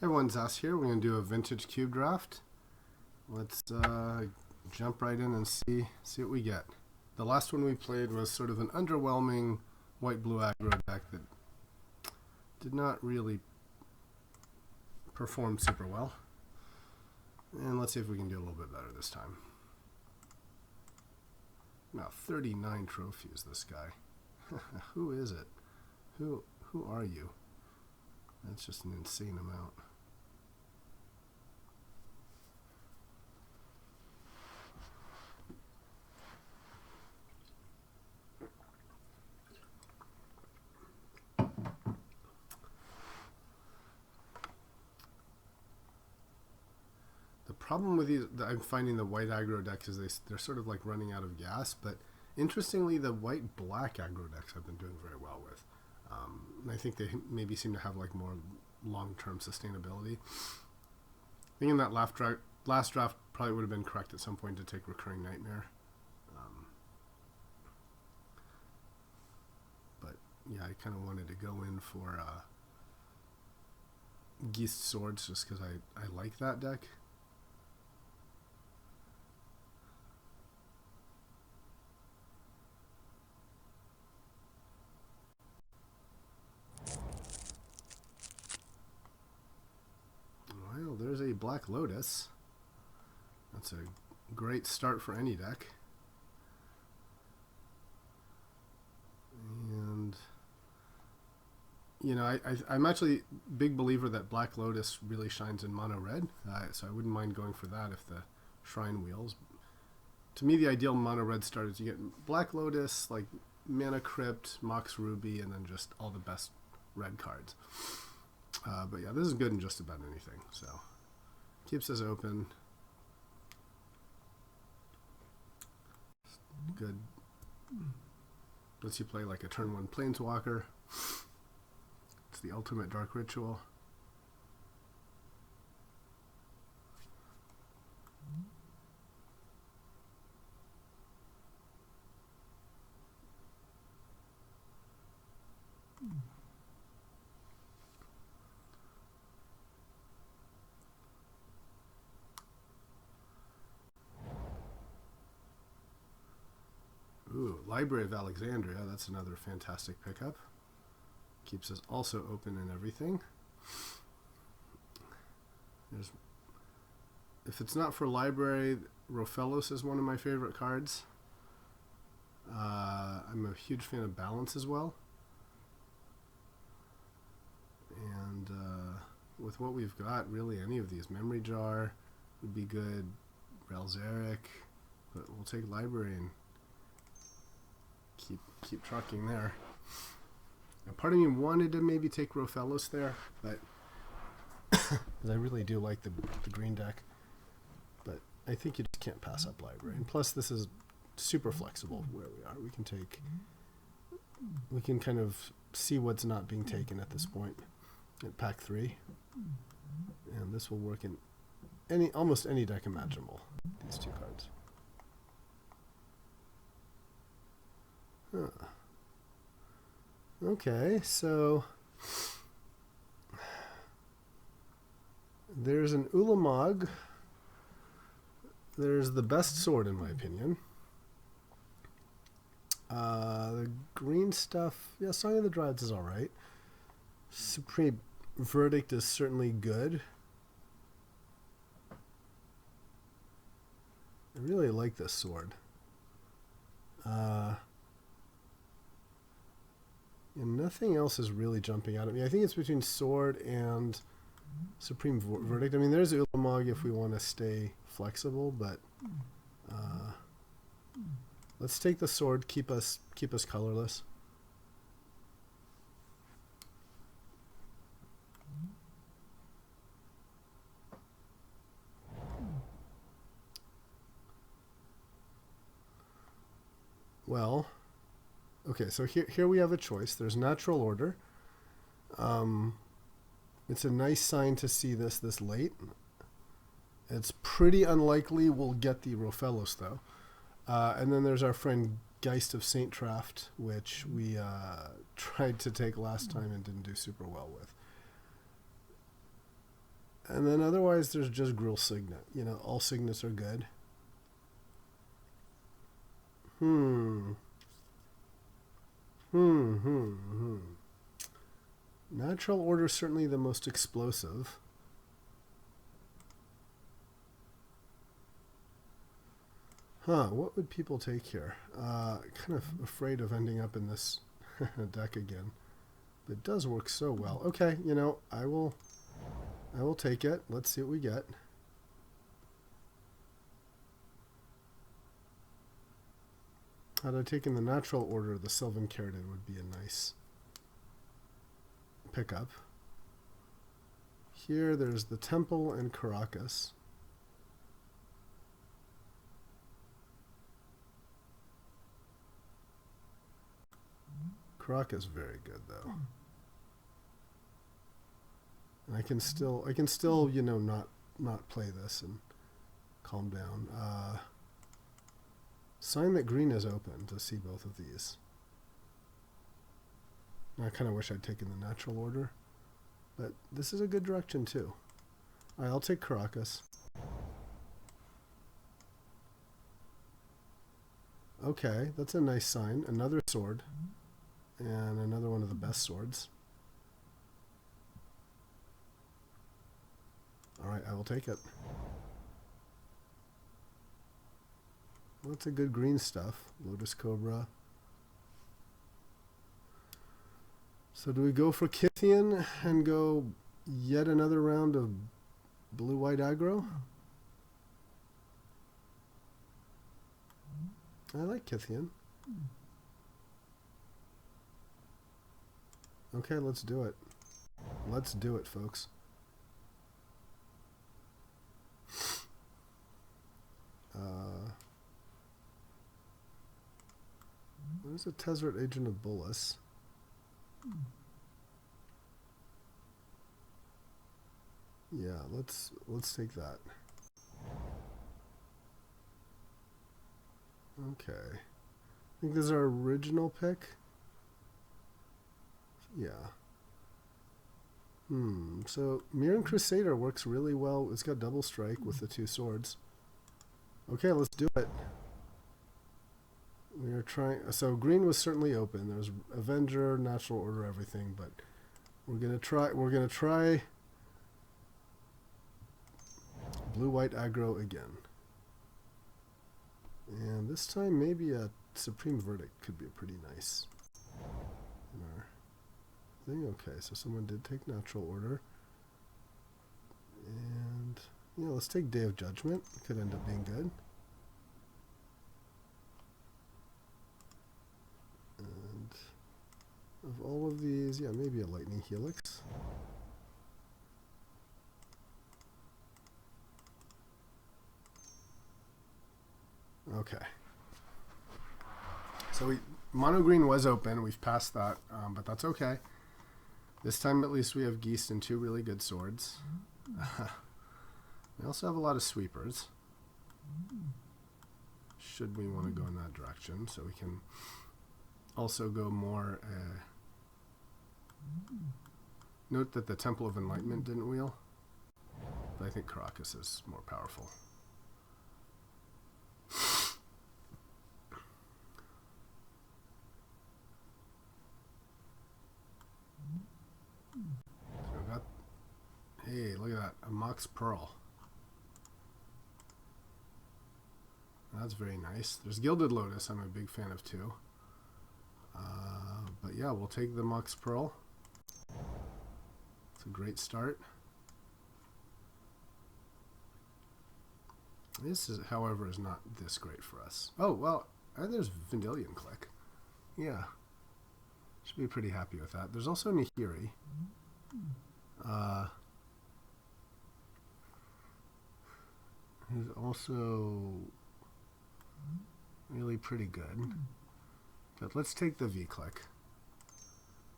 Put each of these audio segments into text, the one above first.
Everyone's us here. We're going to do a vintage cube draft. Let's jump right in and see what we get. The last one we played was sort of an underwhelming white-blue aggro deck that did not really perform super well. And let's see if we can do a little bit better this time. Now, 39 trophies, this guy. Who is it? Who are you? That's just an insane amount. The problem with these, I'm finding the white aggro decks is they're sort of like running out of gas, but interestingly, the white-black aggro decks I've been doing very well with. And I think they maybe seem to have like more long-term sustainability. I think in that last draft probably would have been correct at some point to take Recurring Nightmare. But yeah, I kind of wanted to go in for Geist Swords just because I like that deck. Well, there's a Black Lotus. That's a great start for any deck. And, you know, I'm actually a big believer that Black Lotus really shines in mono red, so I wouldn't mind going for that if the Shrine wheels. To me, the ideal mono red start is you get Black Lotus, like Mana Crypt, Mox Ruby, and then just all the best red cards. But yeah, this is good in just about anything, so keeps us open. Good. Lets you play like a turn 1 Planeswalker. It's the ultimate Dark Ritual. Ooh, Library of Alexandria, that's another fantastic pickup. Keeps us also open in everything. If it's not for Library, Rofellos is one of my favorite cards. I'm a huge fan of Balance as well. And with what we've got, really any of these. Memory Jar would be good. Relzeric, but we'll take Library and keep trucking there. And part of me wanted to maybe take Rofellos there, but because I really do like the green deck. But I think you just can't pass up Library. And plus, this is super flexible where we are. We can kind of see what's not being taken at this point at pack 3, and this will work in almost any deck imaginable. These two cards. Huh. Okay, so there's an Ulamog. There's the best sword, in my opinion. The green stuff, yeah, Song of the Dryads is alright. Supreme Verdict is certainly good. I really like this sword. And nothing else is really jumping out at me. I think it's between Sword and Supreme Verdict. I mean, there's Ulamog if we want to stay flexible, but let's take the Sword. Keep us colorless. Well, okay, so here we have a choice. There's Natural Order. It's a nice sign to see this late. It's pretty unlikely we'll get the Rofellos, though. And then there's our friend Geist of Saint Traft, which we tried to take last time and didn't do super well with. And then otherwise there's just Grill Signet. You know, all signets are good. Natural order is certainly the most explosive. What would people take here? Kind of afraid of ending up in this deck again. But it does work so well. Okay, you know, I will take it. Let's see what we get. Had I taken the natural order, the Sylvan Caridid would be a nice pickup. Here there's the Temple and Caracas. Caracas very good though. And I can still, you know, not play this and calm down. Sign that green is open to see both of these. I kind of wish I'd taken the natural order, but this is a good direction too. All right, I'll take Caracas. Okay, that's a nice sign. Another sword, and another one of the best swords. All right, I will take it. Lots of good green stuff. Lotus Cobra. So do we go for Kithian and go yet another round of blue-white aggro? I like Kithian. Okay, let's do it. Let's do it, folks. There's a Tezzeret Agent of Bullus. Yeah, let's take that. Okay. I think this is our original pick. Yeah. So Mirren Crusader works really well. It's got double strike with the two swords. Okay, let's do it. We are trying. So green was certainly open. There's Avenger, Natural Order, everything, but we're gonna try. We're gonna try blue-white aggro again, and this time maybe a Supreme Verdict could be pretty nice. Thing. Okay, so someone did take Natural Order, and you know, let's take Day of Judgment. Could end up being good. And of all of these, yeah, maybe a Lightning Helix. Okay. So mono green was open. We've passed that, but that's okay. This time at least we have Geist and two really good swords. We also have a lot of sweepers. Should we want to go in that direction, so we can also go more. Note that the Temple of Enlightenment didn't wheel, but I think Caracas is more powerful. Hey, look at that. A Mox Pearl. That's very nice. There's Gilded Lotus. I'm a big fan of too. But yeah, we'll take the Mox Pearl. It's a great start. This, is, however, is not this great for us. Oh, well, there's Vendilion Click. Yeah. Should be pretty happy with that. There's also Nihiri. He's also really pretty good. But let's take the V-Click.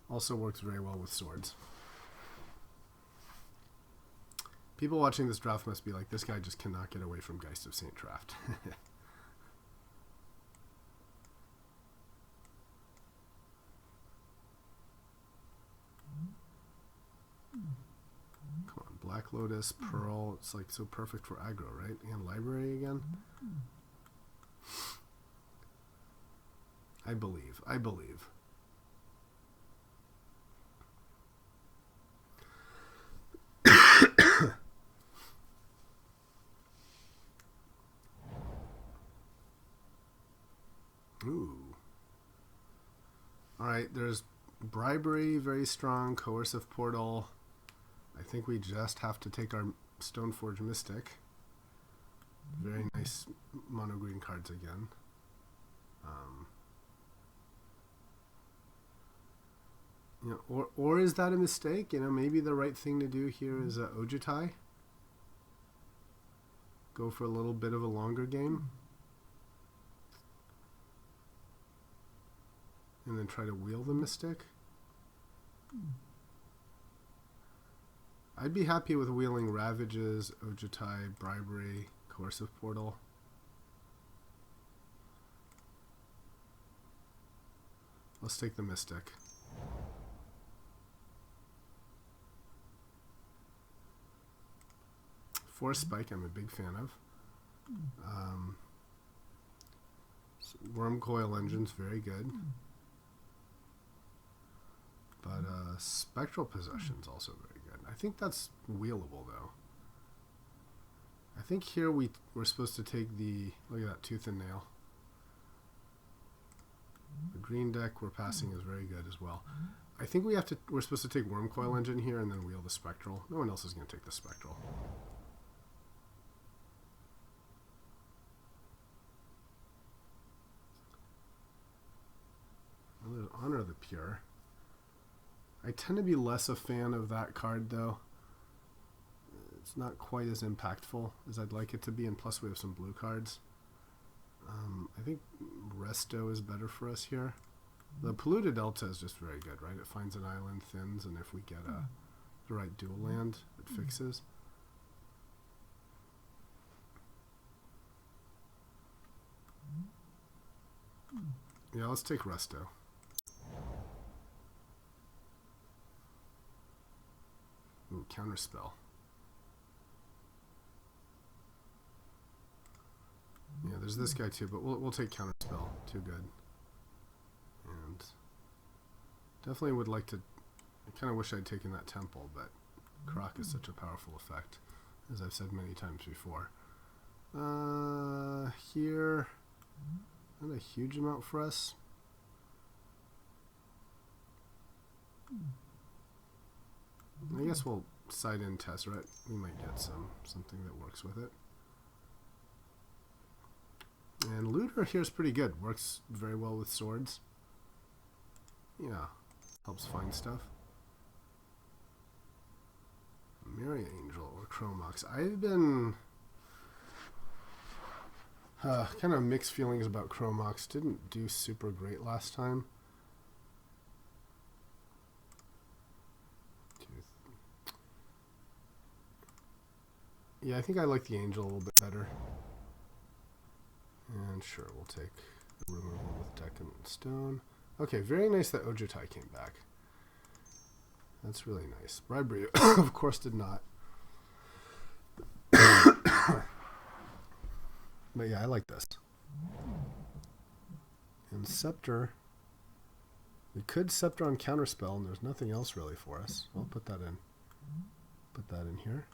Also works very well with swords. People watching this draft must be like, this guy just cannot get away from Geist of St. Draft. Come on, Black Lotus, Pearl. It's like so perfect for aggro, right? And library again. I believe. I believe. Ooh. Alright, there's Bribery, very strong. Coercive Portal. I think we just have to take our Stoneforge Mystic. Very nice mono green cards again. You know, or is that a mistake? You know, maybe the right thing to do here is Ojutai. Go for a little bit of a longer game. And then try to wheel the Mystic. I'd be happy with wheeling Ravages, Ojutai, Bribery, Coercive Portal. Let's take the Mystic. Force Spike, I'm a big fan of. Worm Coil Engine's very good. But Spectral Possession's also very good. I think that's wheelable, though. I think here we're supposed to take the... Look at that, Tooth and Nail. The green deck we're passing is very good as well. I think we're supposed to take Worm Coil Engine here and then wheel the Spectral. No one else is going to take the Spectral. Well, there's Honor of the Pure. I tend to be less a fan of that card, though. It's not quite as impactful as I'd like it to be, and plus we have some blue cards. I think Resto is better for us here. The Polluted Delta is just very good, right? It finds an island, thins, and if we get the right dual land, it fixes. Yeah, let's take Resto. Ooh, Counterspell. Yeah, there's this guy too, but we'll take Counterspell. Too good. And definitely would like to... I kind of wish I'd taken that Temple, but Croc is such a powerful effect, as I've said many times before. Here... Not a huge amount for us. I guess we'll side in Tezzeret. We might get something that works with it. And Looter here is pretty good. Works very well with swords. Yeah, helps find stuff. Mary Angel or Chromox. I've been kind of mixed feelings about Chromox. Didn't do super great last time. Yeah, I think I like the Angel a little bit better. And sure, we'll take the removal with Decadent Stone. Okay, very nice that Ojutai came back. That's really nice. Bribery, of course, did not. But yeah, I like this. And Scepter. We could Scepter on Counterspell, and there's nothing else really for us. I'll put that in. Put that in here.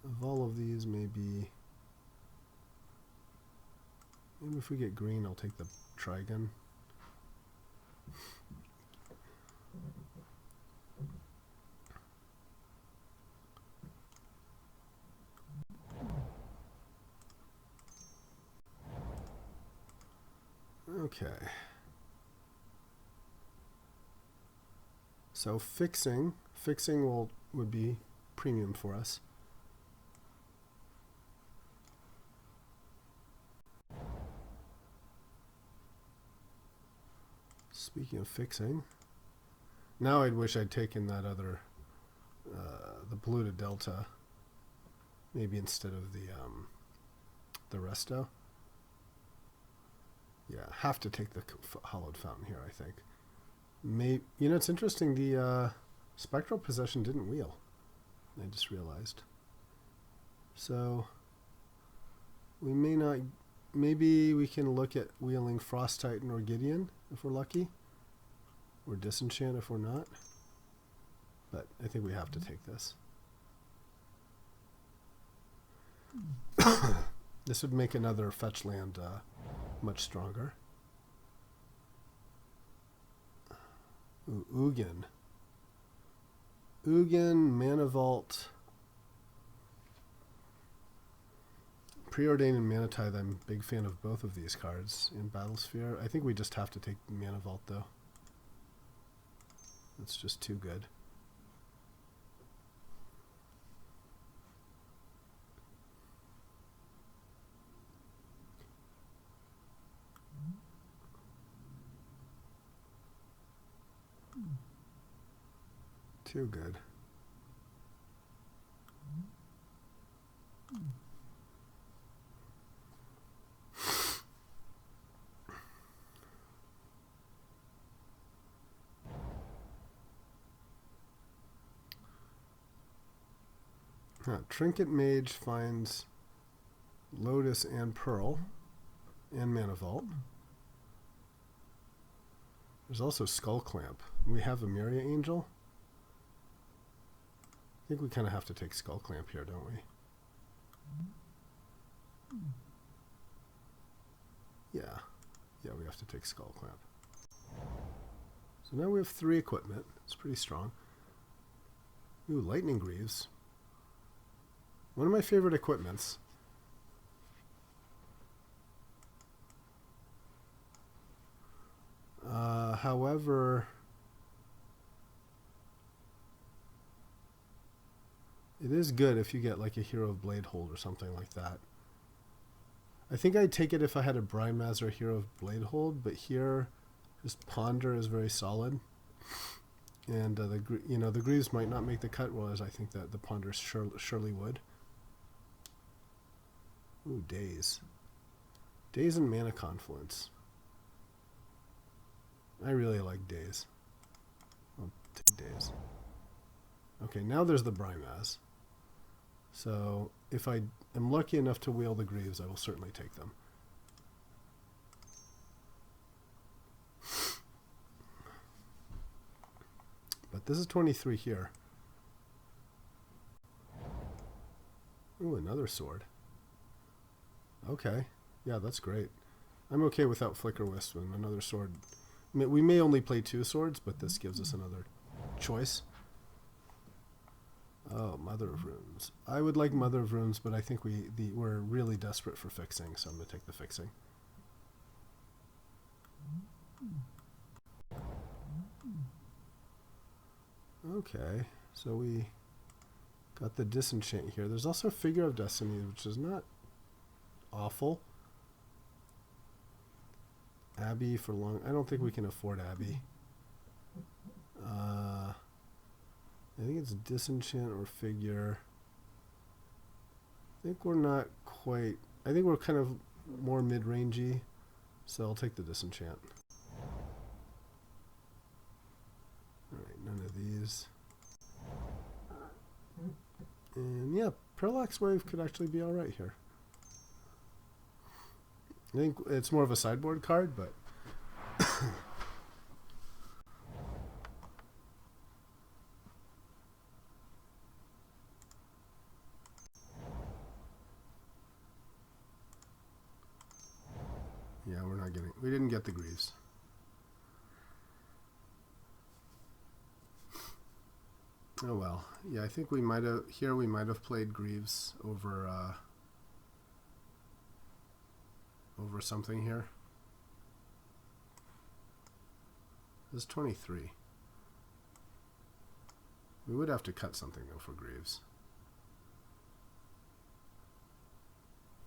Of all of these, maybe if we get green, I'll take the Trigun. Okay. So fixing would be premium for us. Speaking of fixing, now I'd wish I'd taken that other, the Polluted Delta, maybe instead of the Resto. have to take the hollowed fountain here, I think. You know, it's interesting, the spectral possession didn't wheel. I just realized. So we may not, maybe we can look at wheeling Frost Titan or Gideon if we're lucky, or Disenchant if we're not. But I think we have to take this. This would make another fetch land much stronger. Ooh, Ugin. Ugin, Mana Vault, Preordain and Mana Tithe. I'm a big fan of both of these cards in Battlesphere. I think we just have to take Mana Vault though. It's just too good. Too good. Trinket Mage finds Lotus and Pearl and Mana Vault. There's also Skull Clamp. We have a Myria Angel. I think we kind of have to take Skull Clamp here, don't we? Yeah. Yeah, we have to take Skull Clamp. So now we have 3 equipment. It's pretty strong. Ooh, Lightning Greaves. One of my favorite equipments. However, it is good if you get like a Hero of Bladehold or something like that. I think I'd take it if I had a Brimaz or a Hero of Bladehold, but here, just Ponder is very solid. And the Greaves might not make the cut, whereas I think that the Ponder surely would. Ooh, Daze. Daze and Mana Confluence. I really like Daze. I'll take Daze. Okay, now there's the Brimaz. So if I am lucky enough to wheel the Greaves, I will certainly take them. But this is 23 here. Ooh, another sword. Okay. Yeah, that's great. I'm okay without Flicker Wisp and another sword. We may only play 2 swords, but this gives us another choice. Oh, Mother of Runes. I would like Mother of Runes, but I think we're really desperate for fixing, so I'm going to take the fixing. Okay, so we got the Disenchant here. There's also Figure of Destiny, which is not awful. Abbey for long. I don't think we can afford Abbey. I think it's Disenchant or Figure. I think we're not quite. I think we're kind of more mid-rangey, so I'll take the Disenchant. Alright, none of these. And yeah, Parallax Wave could actually be alright here. I think it's more of a sideboard card, but yeah, we didn't get the Greaves. Oh well. Yeah, I think we might have played Greaves over over something here. This is 23. We would have to cut something though for Greaves.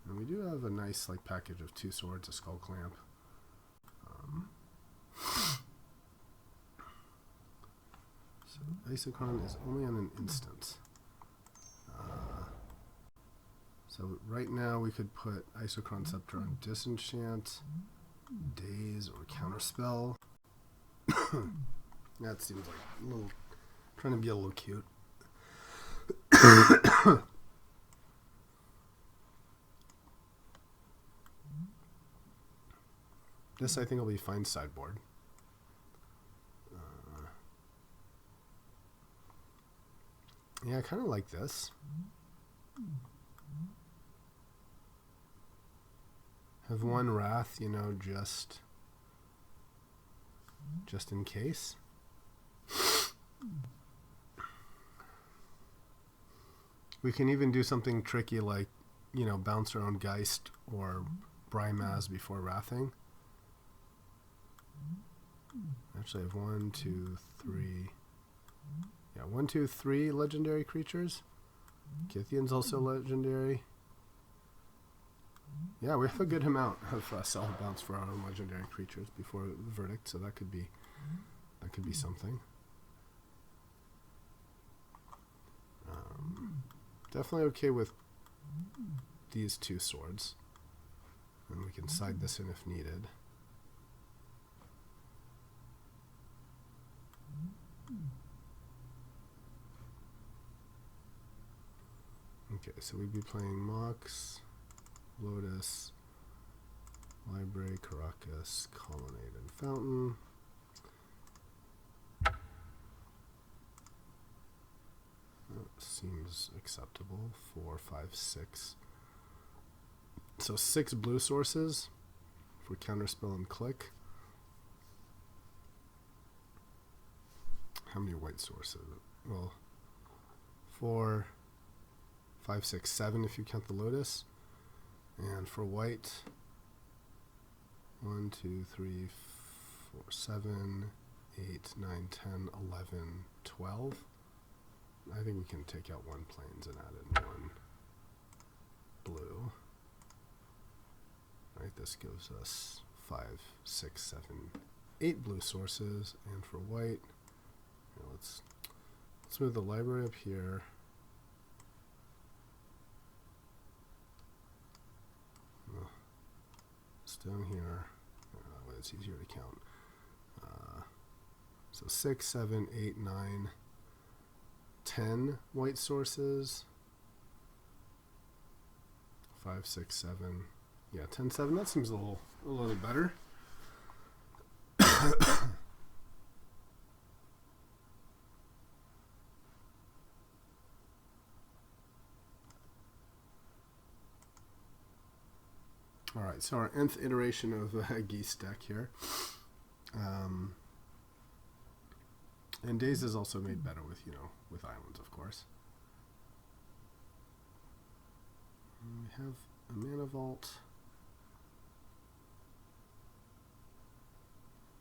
And we do have a nice like package of 2 swords, a Skull Clamp. So Isochron is only on an instant. So right now we could put Isochron Scepter on Disenchant. Daze or Counterspell. That seems like a little, trying to be a little cute. This I think will be fine sideboard. Yeah, I kind of like this. Have one Wrath, you know, just in case. We can even do something tricky like, you know, bounce our own Geist or Brymaz before Wrathing. Actually, I have 1, 2, 3. Yeah, 1, 2, 3 legendary creatures. Kythian's also legendary. Yeah, we have a good amount of self-bounce for our own legendary creatures before Verdict, so that could be something. Definitely okay with these 2 swords, and we can side this in if needed. Okay, so we'd be playing Mox, Lotus, Library, Caracas, Colonnade, and Fountain. That seems acceptable. 4, 5, 6. So 6 blue sources for Counterspell and Click. How many white sources? Well, 4, 5, 6, 7 if you count the Lotus. And for white, 1, 2, 3, 4, 7, 8, 9, 10, 11, 12. I think we can take out 1 plains and add in 1 blue. Right, this gives us 5, 6, 7, 8 blue sources. And for white, let's move the library up here. It's down here. That way it's easier to count. So 6, 7, 8, 9, 10 white sources. 5, 6, 7. Yeah, 10, 7. That seems a little better. All right, so our nth iteration of Geese deck here. And Daze is also made better with, with islands, of course. And we have a Mana Vault.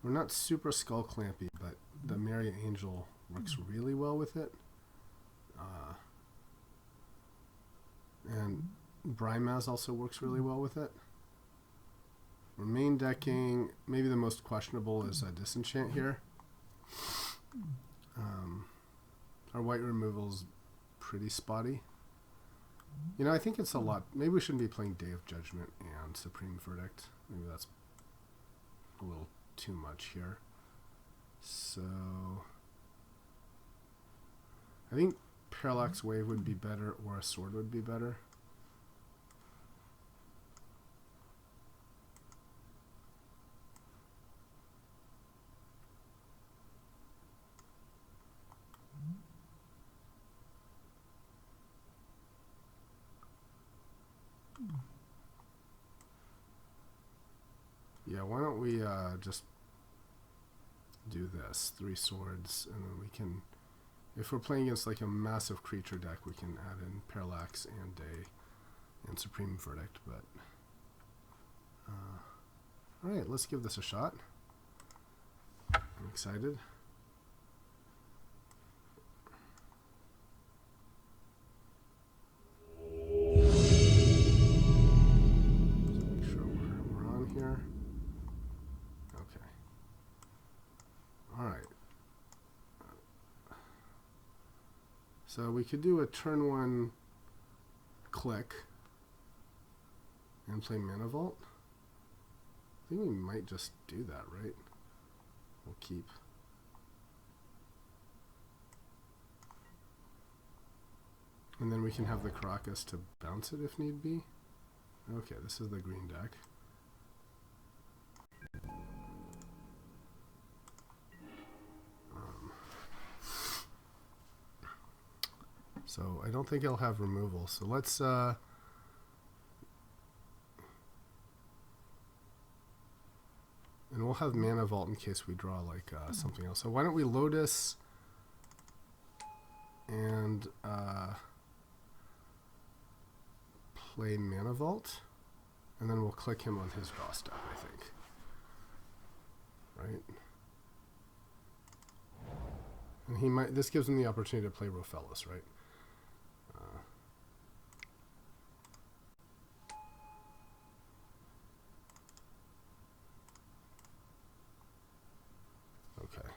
We're not super Skull Clampy, but the Merry Angel works really well with it. And Brymaz also works really well with it. We're main decking, maybe the most questionable is a Disenchant here. Our white removal's pretty spotty. I think it's a lot. Maybe we shouldn't be playing Day of Judgment and Supreme Verdict. Maybe that's a little too much here. So I think Parallax Wave would be better, or a Sword would be better. Yeah, why don't we just do this, 3 swords, and then we can, if we're playing against like a massive creature deck, we can add in Parallax and Day and Supreme Verdict, but alright, let's give this a shot. I'm excited. Make sure we're on here. Okay. Alright. So we could do a turn 1 click and play Mana Vault. think we might just do that, right? We'll keep. And then we can have the Caracas to bounce it if need be. Okay, this is the green deck. So I don't think it'll have removal. So let's and we'll have mana vault in case we draw like something else. So why don't we Lotus and play mana vault, and then we'll click him on his draw step, I think. Right? And he might. This gives him the opportunity to play Rofellis, right? Okay.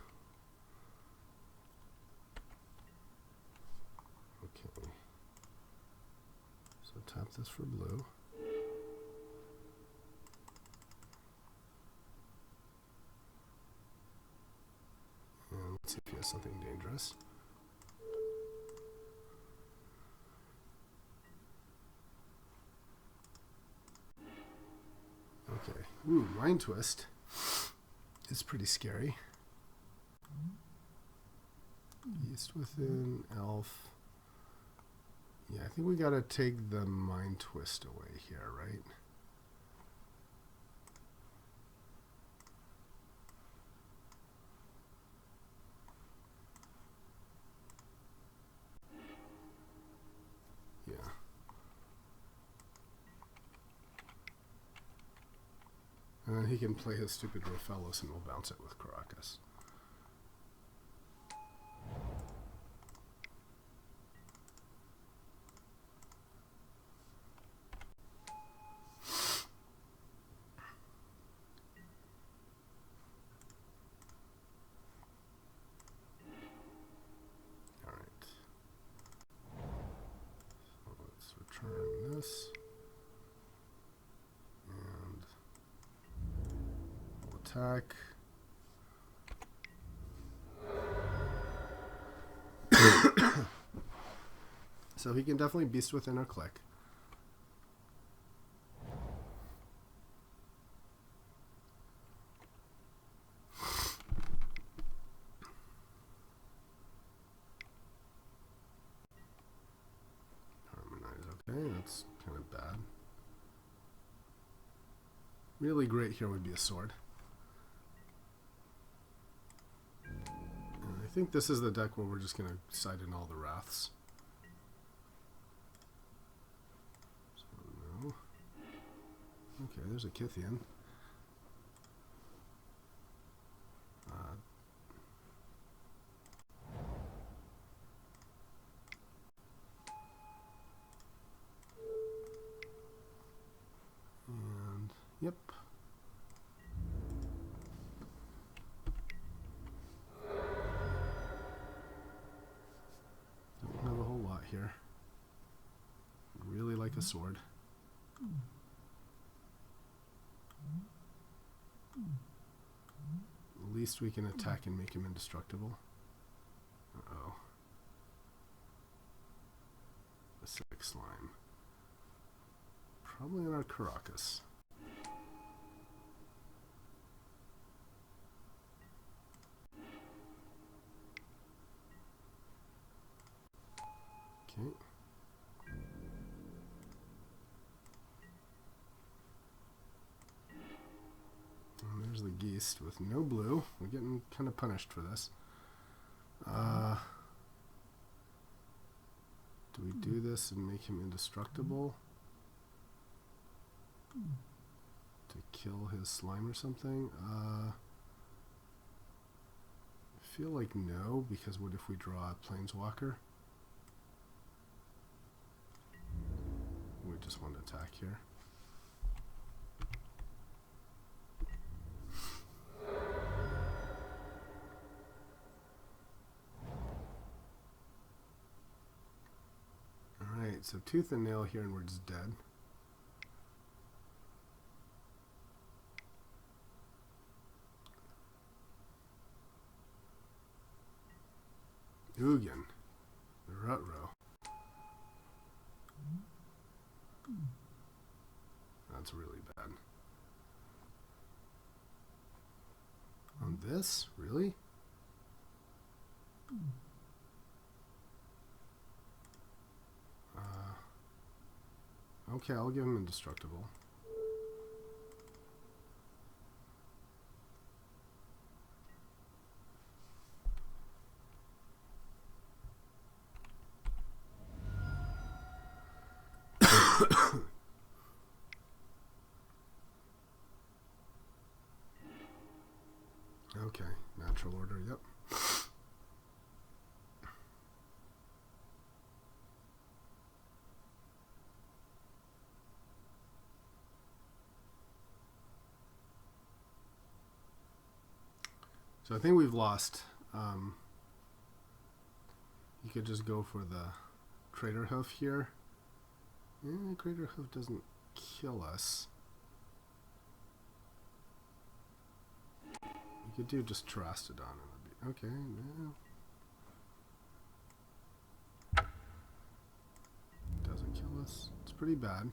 Okay. So tap this for blue. And let's see if he has something dangerous. Okay. Ooh, Mind Twist is pretty scary. Beast Within, Elf. Yeah, I think we gotta take the Mind Twist away here, right? Yeah. And then he can play his stupid Rofellis and we'll bounce it with Caracas. Return this, and we'll attack. So he can definitely Beast Within or click. Okay, that's kind of bad. Really great here would be a sword. And I think this is the deck where we're just going to side in all the Wraths. So, no. Okay, there's a Kithian. Yep. Don't have a whole lot here. Really like a sword. At least we can attack and make him indestructible. Uh-oh. A 6 slime. Probably on our Caracas. Okay. And there's the Geist with no blue. We're getting kind of punished for this. Do we do this and make him indestructible? To kill his slime or something? I feel like no, because what if we draw a Planeswalker? We just want to attack here. Alright, so Tooth and Nail here and we're just dead. Ugin. The Rutro. That's really bad. On this? Really? Okay, I'll give him indestructible. Okay, natural order, yep. So I think we've lost. You could just go for the Crater Hoof here. Crater Hoof doesn't kill us. You could do just Terastodon. Okay, no. Doesn't kill us. It's pretty bad.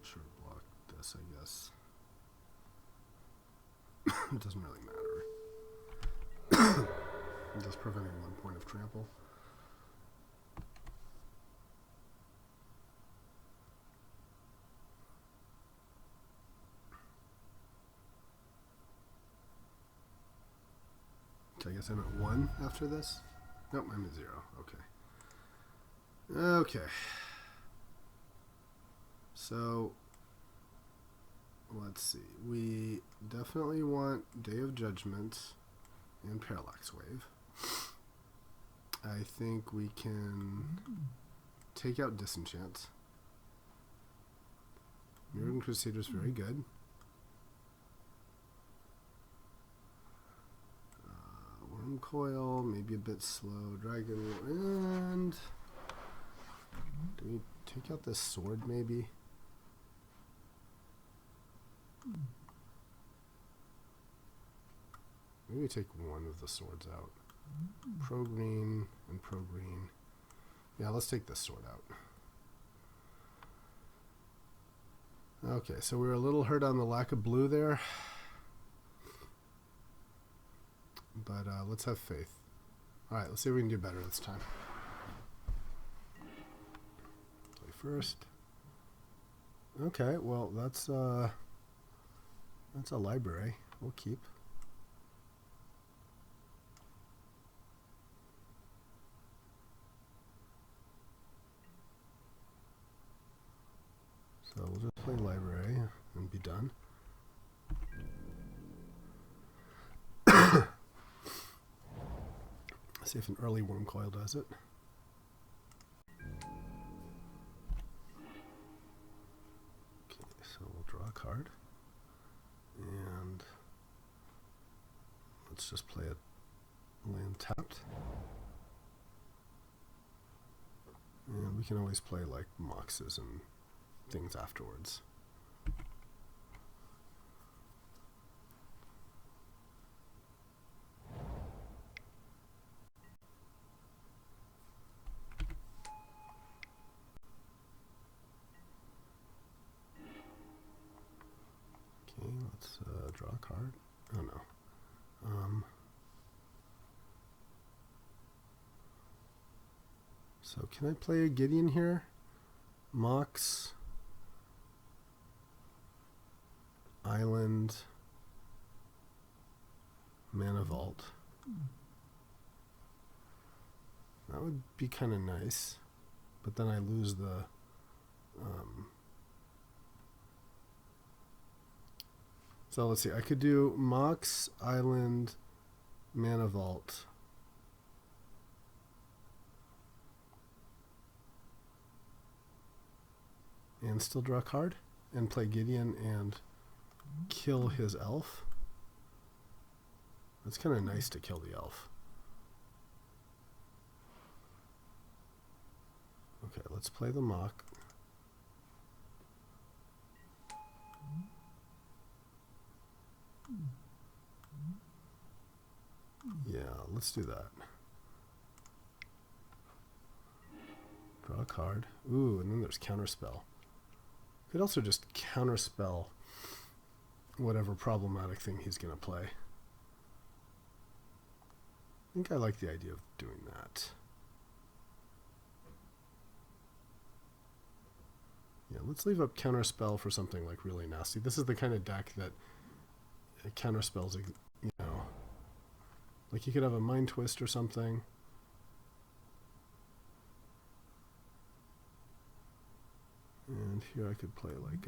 Should have blocked this, I guess. It doesn't really matter. I'm just preventing 1 point of trample. So I guess I'm at 1 after this. Nope, I'm at 0. Okay. Okay. So let's see. We definitely want Day of Judgment and Parallax Wave. I think we can take out Disenchant. Mirrodin Crusader is very good. Worm Coil, maybe a bit slow. Dragon, and do we take out this sword maybe? Maybe take one of the swords out. Pro green and pro green. Yeah, let's take this sword out. Okay, so we were a little hurt on the lack of blue there. But let's have faith. Alright, let's see if we can do better this time. Play first. Okay, well that's a library. We'll keep. So we'll just play library and be done. See if an early Worm Coil does it. Okay, so we'll draw a card. And let's just play a land tapped. And we can always play like Moxes and things afterwards. Okay, let's draw a card. Oh no. So can I play a Gideon here? Mox, Island, Mana Vault. That would be kind of nice, but then I lose the so let's see, I could do Mox, Island, Mana Vault. And still draw a card and play Gideon and kill his elf. That's kind of nice to kill the elf. Okay, let's play the Mock. Yeah, let's do that. Draw a card. Ooh, and then there's Counterspell. Could also just Counterspell whatever problematic thing he's going to play. I think I like the idea of doing that. Yeah, let's leave up Counterspell for something like really nasty. This is the kind of deck that counterspells, you know, like you could have a Mind Twist or something. And here I could play like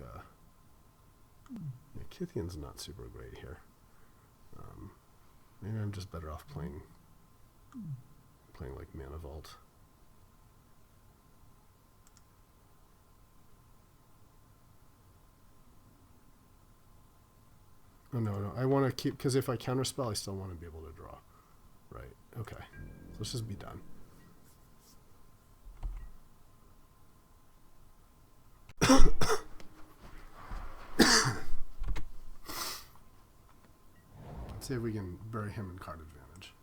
yeah, Kithian's not super great here. Maybe I'm just better off playing like Mana Vault. Oh, no. I want to keep, because if I counterspell, I still want to be able to draw. Right. Okay. So let's just be done. Let's see if we can bury him in card advantage.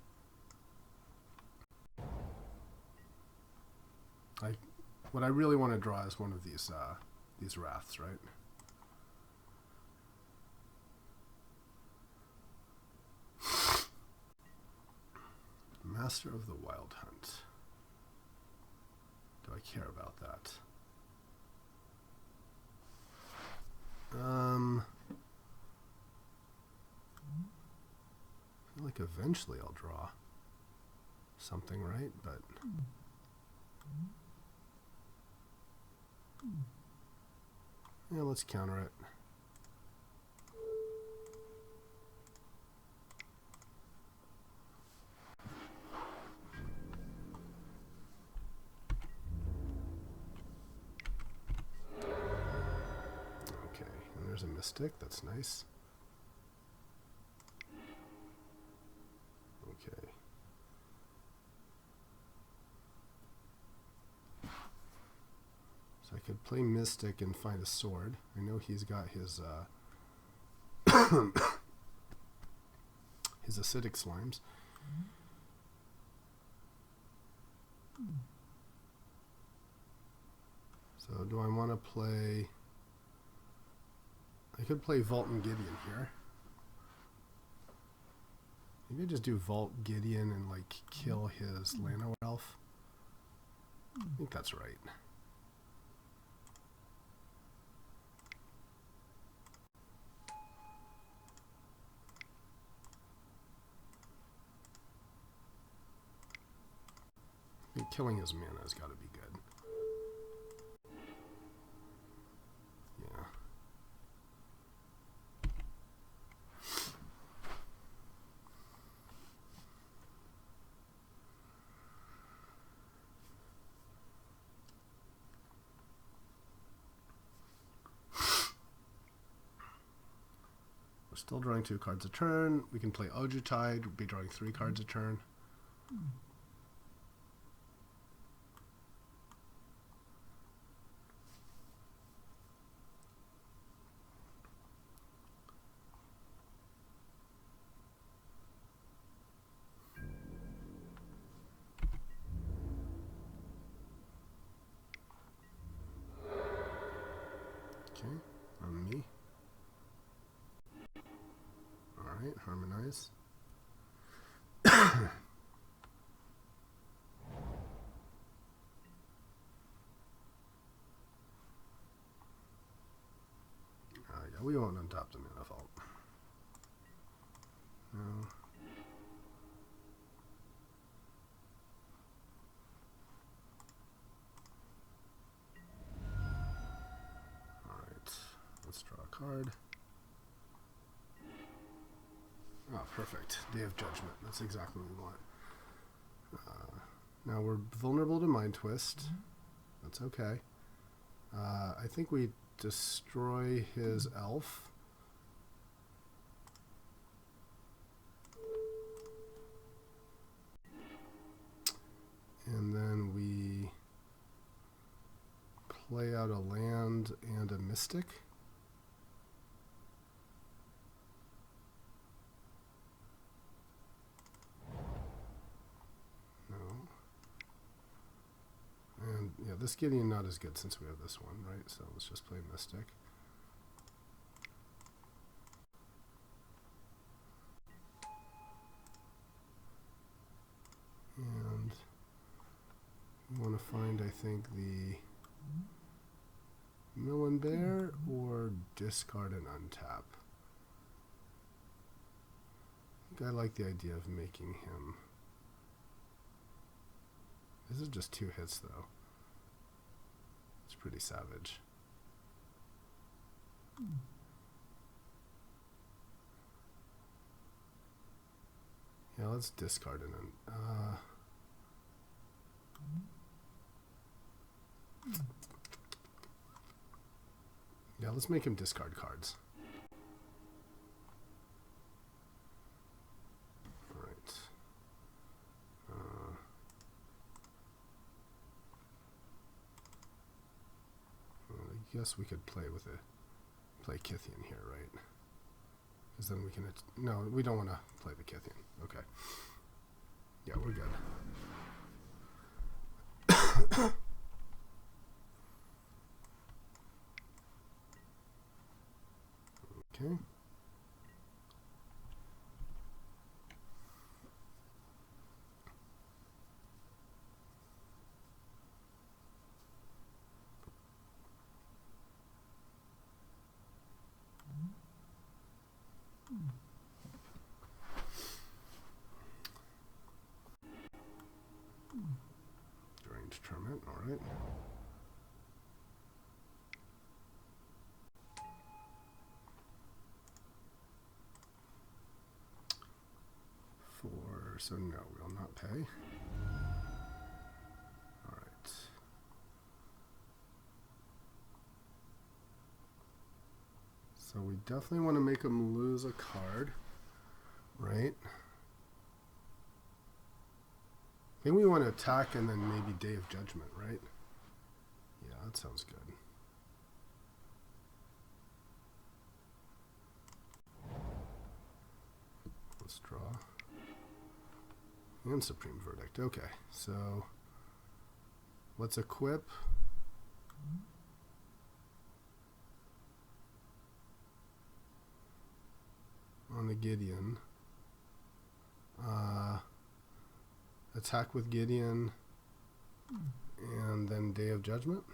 What I really want to draw is one of these wraths, right? Master of the Wild Hunt. Do I care about that? I feel like eventually I'll draw something, right? But yeah, let's counter it. Okay, and there's a Mystic. That's nice. Okay. So I could play Mystic and find a sword. I know he's got his his acidic slimes. So do I want to play... I could play Vault and Gideon here. Maybe just do Vault Gideon and like kill his Llanowar elf. I think that's right. I think killing his mana has got to be good. Yeah. We're still drawing 2 cards a turn. We can play Ojutide, be drawing 3 cards a turn. Okay, on me. Alright, harmonize. Yeah, we won't untap the Mana Vault. No. Alright, let's draw a card. Oh, perfect. Day of Judgment. That's exactly what we want. Now we're vulnerable to Mind Twist. That's okay. I think we destroy his elf. And then we play out a land and a Mystic. this Gideon not as good since we have this one, right? So let's just play Mystic. And we want to find, I think, the Mill and Bear or discard and untap. I think I like the idea of making him. This is just 2 hits, though. It's pretty savage. Yeah, let's discard it. Yeah, let's make him discard cards. All right. I guess we could play Kythian here, right? Because then we can... No, we don't want to play the Kythian. Okay. Yeah, we're good. Okay. Deranged Torment, all right. So no, we'll not pay. All right. So we definitely want to make him lose a card, right? I think we want to attack and then maybe Day of Judgment, right? Yeah, that sounds good. Let's draw. And Supreme Verdict. Okay, so let's equip. On the Gideon. Attack with Gideon. And then Day of Judgment.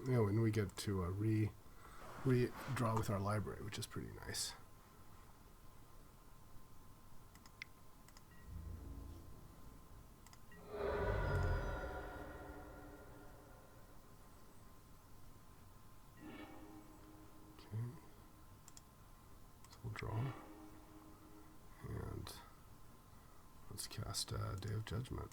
Yeah, and we get to redraw with our library, which is pretty nice. Okay, so we'll draw, and let's cast Day of Judgment.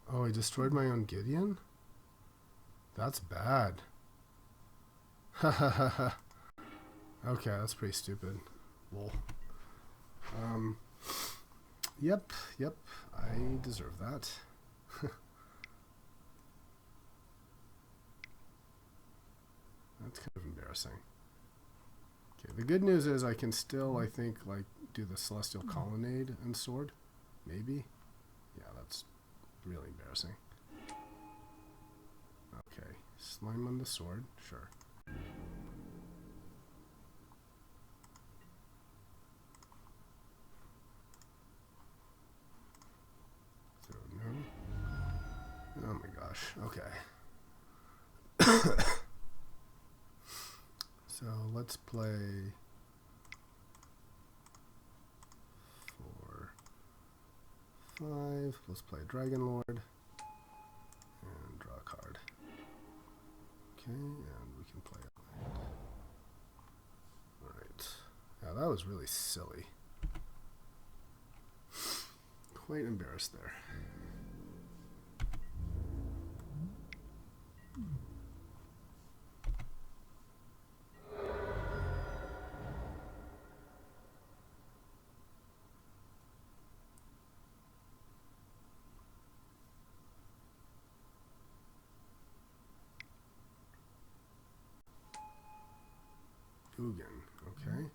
Oh, I destroyed my own Gideon? That's bad. Okay, that's pretty stupid. Lol. Yep, I deserve that. That's kind of embarrassing. Okay, the good news is I can still, I think, like, do the Celestial Colonnade and Sword. Maybe? Yeah, that's really embarrassing. Okay, Slime on the Sword, sure. So, no. Oh my gosh, okay. So, let's play 4, 5. Let's play Dragon Lord. And draw a card. Okay, and we can play it. Alright. Yeah, that was really silly. Quite embarrassed there. Ugin, okay.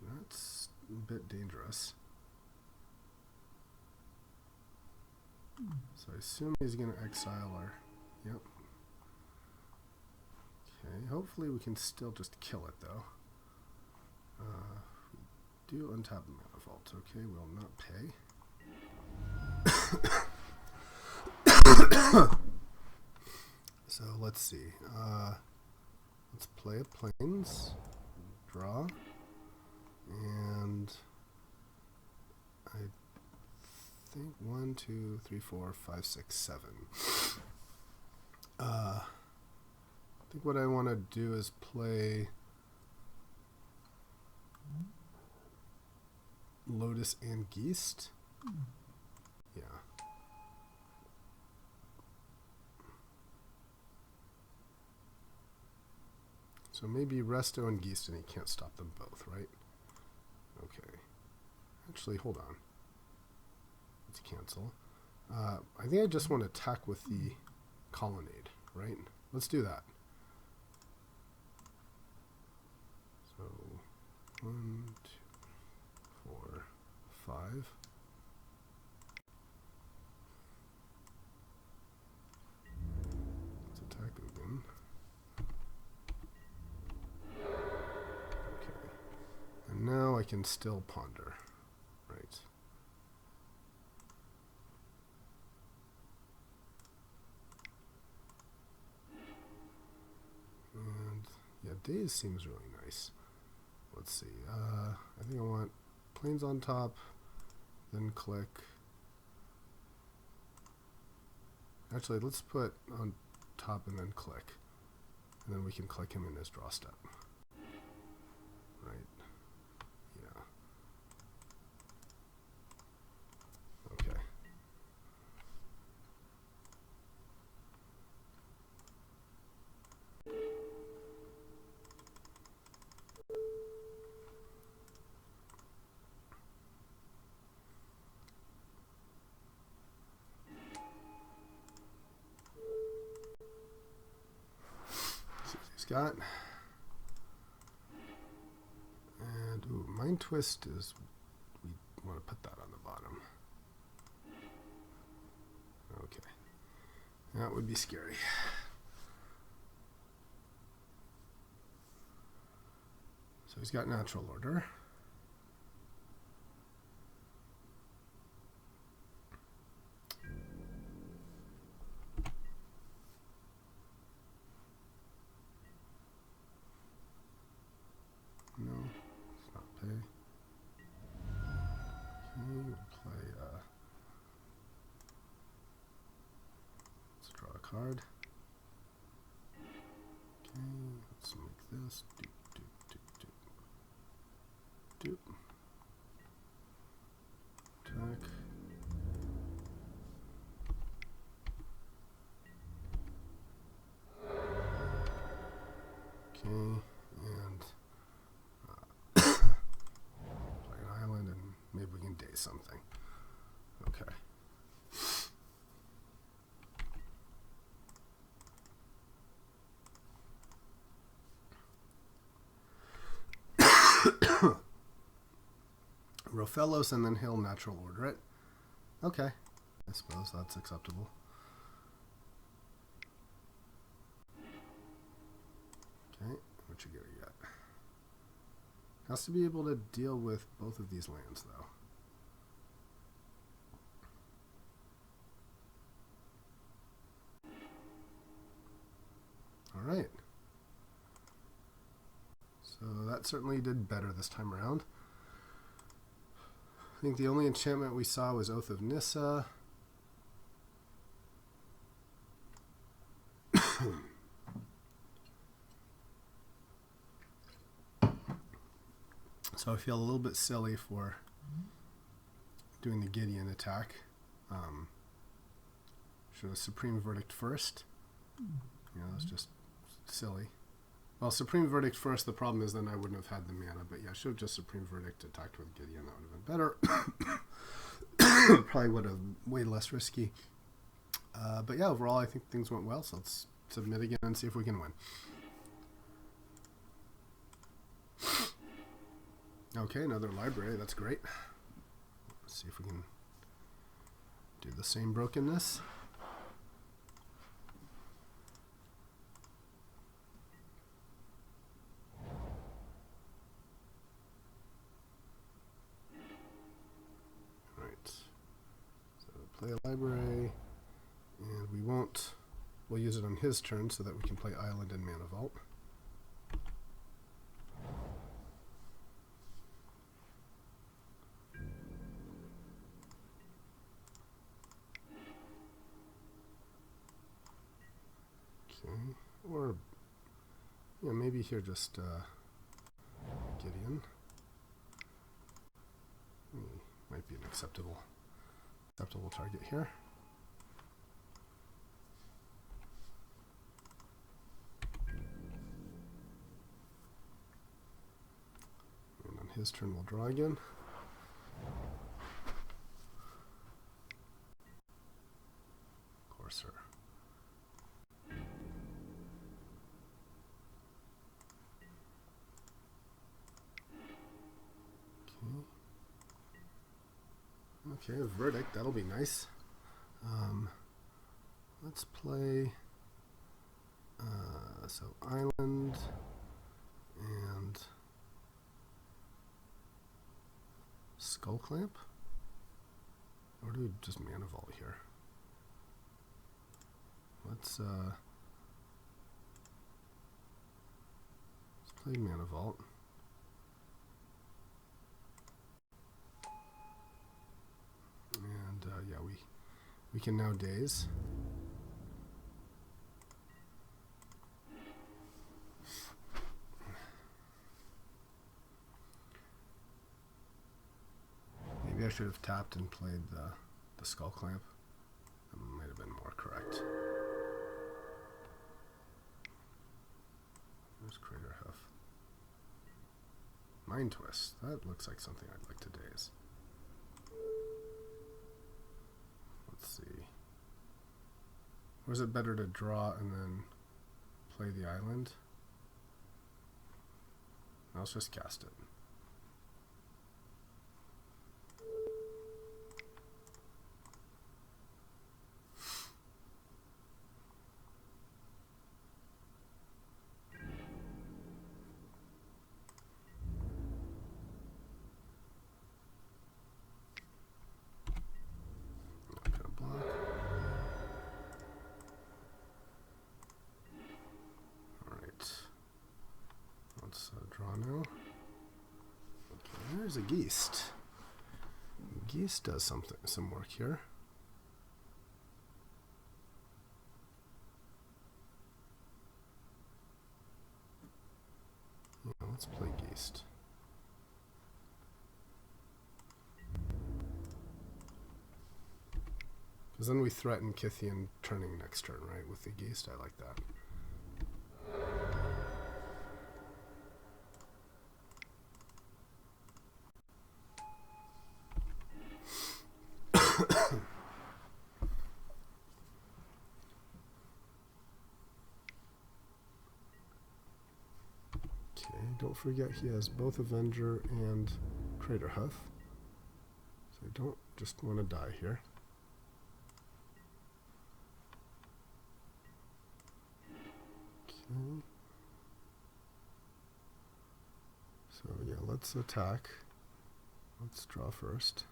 That's a bit dangerous. So I assume he's going to exile our... Yep. Okay, hopefully we can still just kill it, though. We do untap Mana Vault. Okay, we'll not pay. So let's see. Let's play a Plains. Draw. And... I think 1, 2, 3, 4, 5, 6, 7. I think what I want to do is play Lotus and Geest. Yeah. So maybe Resto and Geest, and he can't stop them both, right? Okay. Actually, hold on. Let's cancel. I think I just want to attack with the Colonnade, right? Let's do that. So, 1, 2, 4, 5. Let's attack Ugin. Okay. And now I can still ponder, right? And yeah, Daze seems really nice. Let's see. I think I want Plains on top, then click. Actually, let's put on top and then click. And then we can click him in his draw step. Right? Yeah. Okay. Got and ooh, Mind Twist is we want to put that on the bottom. Okay, that would be scary. So he's got Natural Order. No, let's not pay. Okay, we'll play, let's draw a card. Okay, let's make this. Doop, doop, doop, doop. Doop. Attack. Okay, and play an island, and maybe we can daze something. Okay. Rofellos, and then he'll Natural Order it. Okay. I suppose that's acceptable. Okay, what you got? Has to be able to deal with both of these lands, though. Alright. So that certainly did better this time around. I think the only enchantment we saw was Oath of Nissa. So I feel a little bit silly for doing the Gideon attack. Should have Supreme Verdict first. It's just silly. Well, Supreme Verdict first, the problem is then I wouldn't have had the mana, but yeah, I should have just Supreme Verdict attacked with Gideon. That would have been better. Probably would have way less risky. But yeah, overall, I think things went well, so let's submit again and see if we can win. Okay, another library. That's great. Let's see if we can do the same brokenness. Alright. So play a library, and we'll use it on his turn so that we can play Island and Mana Vault. Or, yeah, maybe here just Gideon. Might be an acceptable target here. And on his turn, we'll draw again. Courser. Okay, a verdict. That'll be nice. Let's play so Island and Skull Clamp. Or do we just Mana Vault here? Let's play Mana Vault. And yeah, we can now daze. Maybe I should have tapped and played the Skull Clamp. That might have been more correct. There's Crater Hoof. Mind Twist. That looks like something I'd like to daze. Let's see. Or is it better to draw and then play the island? No, let's just cast it. Draw now. Okay, there's a Geist. Geist does some work here. Yeah, let's play Geist. Because then we threaten Kithian turning next turn, right? With the Geist, I like that. Don't forget he has both Avenger and Crater Hoof. So I don't just want to die here. Okay. So yeah, let's attack. Let's draw first.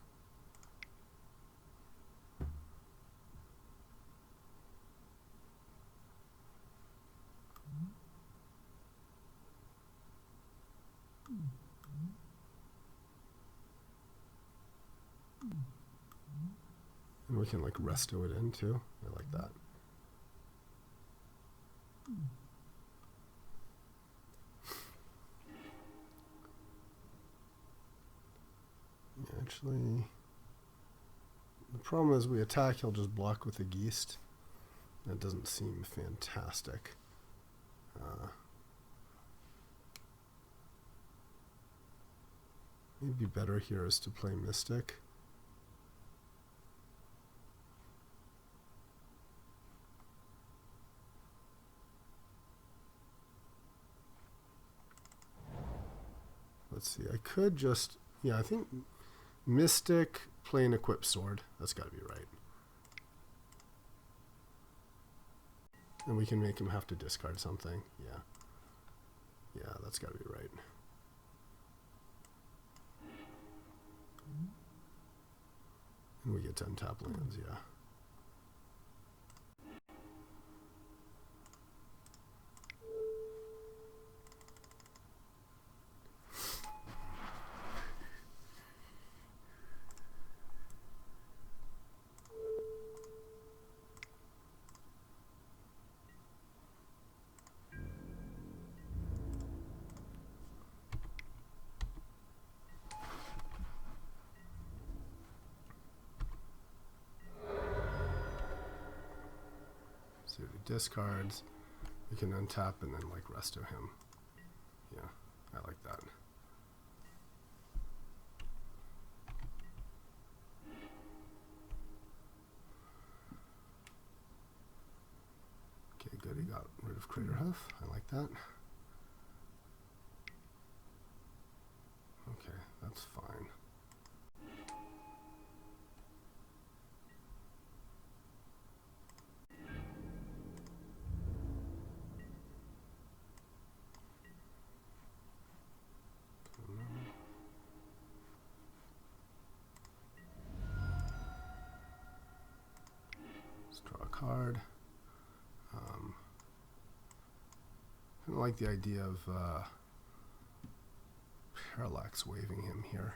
And we can like resto it in too. I like that. Actually, the problem is we attack, he'll just block with a Geast. That doesn't seem fantastic. Maybe better here is to play Mystic. Let's see, I could just, yeah, I think Mystic, play an Equip Sword. That's got to be right. And we can make him have to discard something. Yeah. Yeah, that's got to be right. And we get to untap lands, yeah. So he discards, we can untap and then like resto him. Yeah, I like that. Okay, good, he got rid of Craterhoof. I like that. Okay, that's fine. Let's draw a card. I don't like the idea of Parallax waving him here.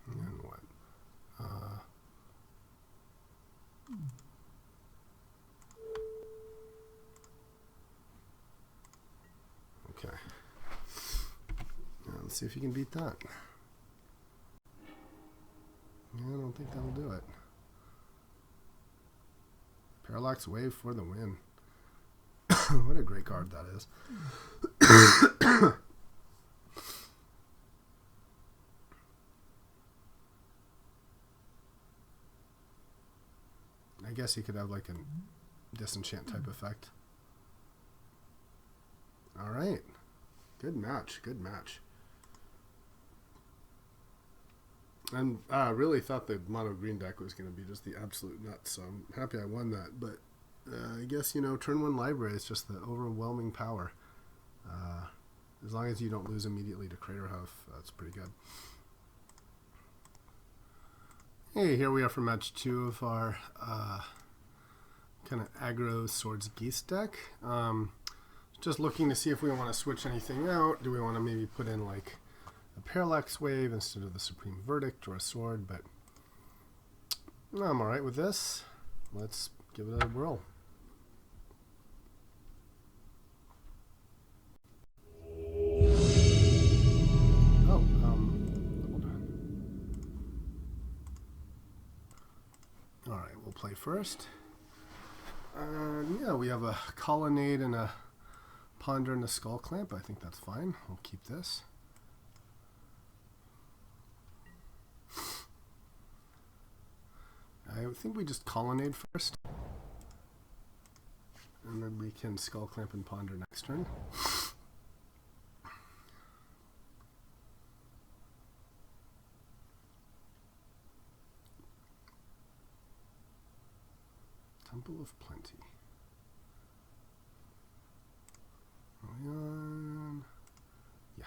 And what? Okay. Now let's see if you can beat that. Yeah, I don't think that'll do it. Parallax Wave for the win. What a great card that is. I guess he could have like a disenchant type effect. All right. Good match. Good match. And I really thought the mono green deck was going to be just the absolute nuts, so I'm happy I won that. But I guess, you know, turn one library is just the overwhelming power. As long as you don't lose immediately to Craterhoof, that's pretty good. Hey, here we are for match 2 of our kind of aggro Swords Geese deck. Just looking to see if we want to switch anything out. Do we want to maybe put in like a Parallax Wave instead of the Supreme Verdict or a sword? But no, I'm alright with this. Let's give it a whirl. Oh, hold on. Alright, we'll play first. Yeah, we have a Colonnade and a Ponder and a Skull Clamp. I think that's fine. We'll keep this. I think we just Colonnade first. And then we can Skull Clamp and Ponder next turn. Temple of Plenty. Yeah.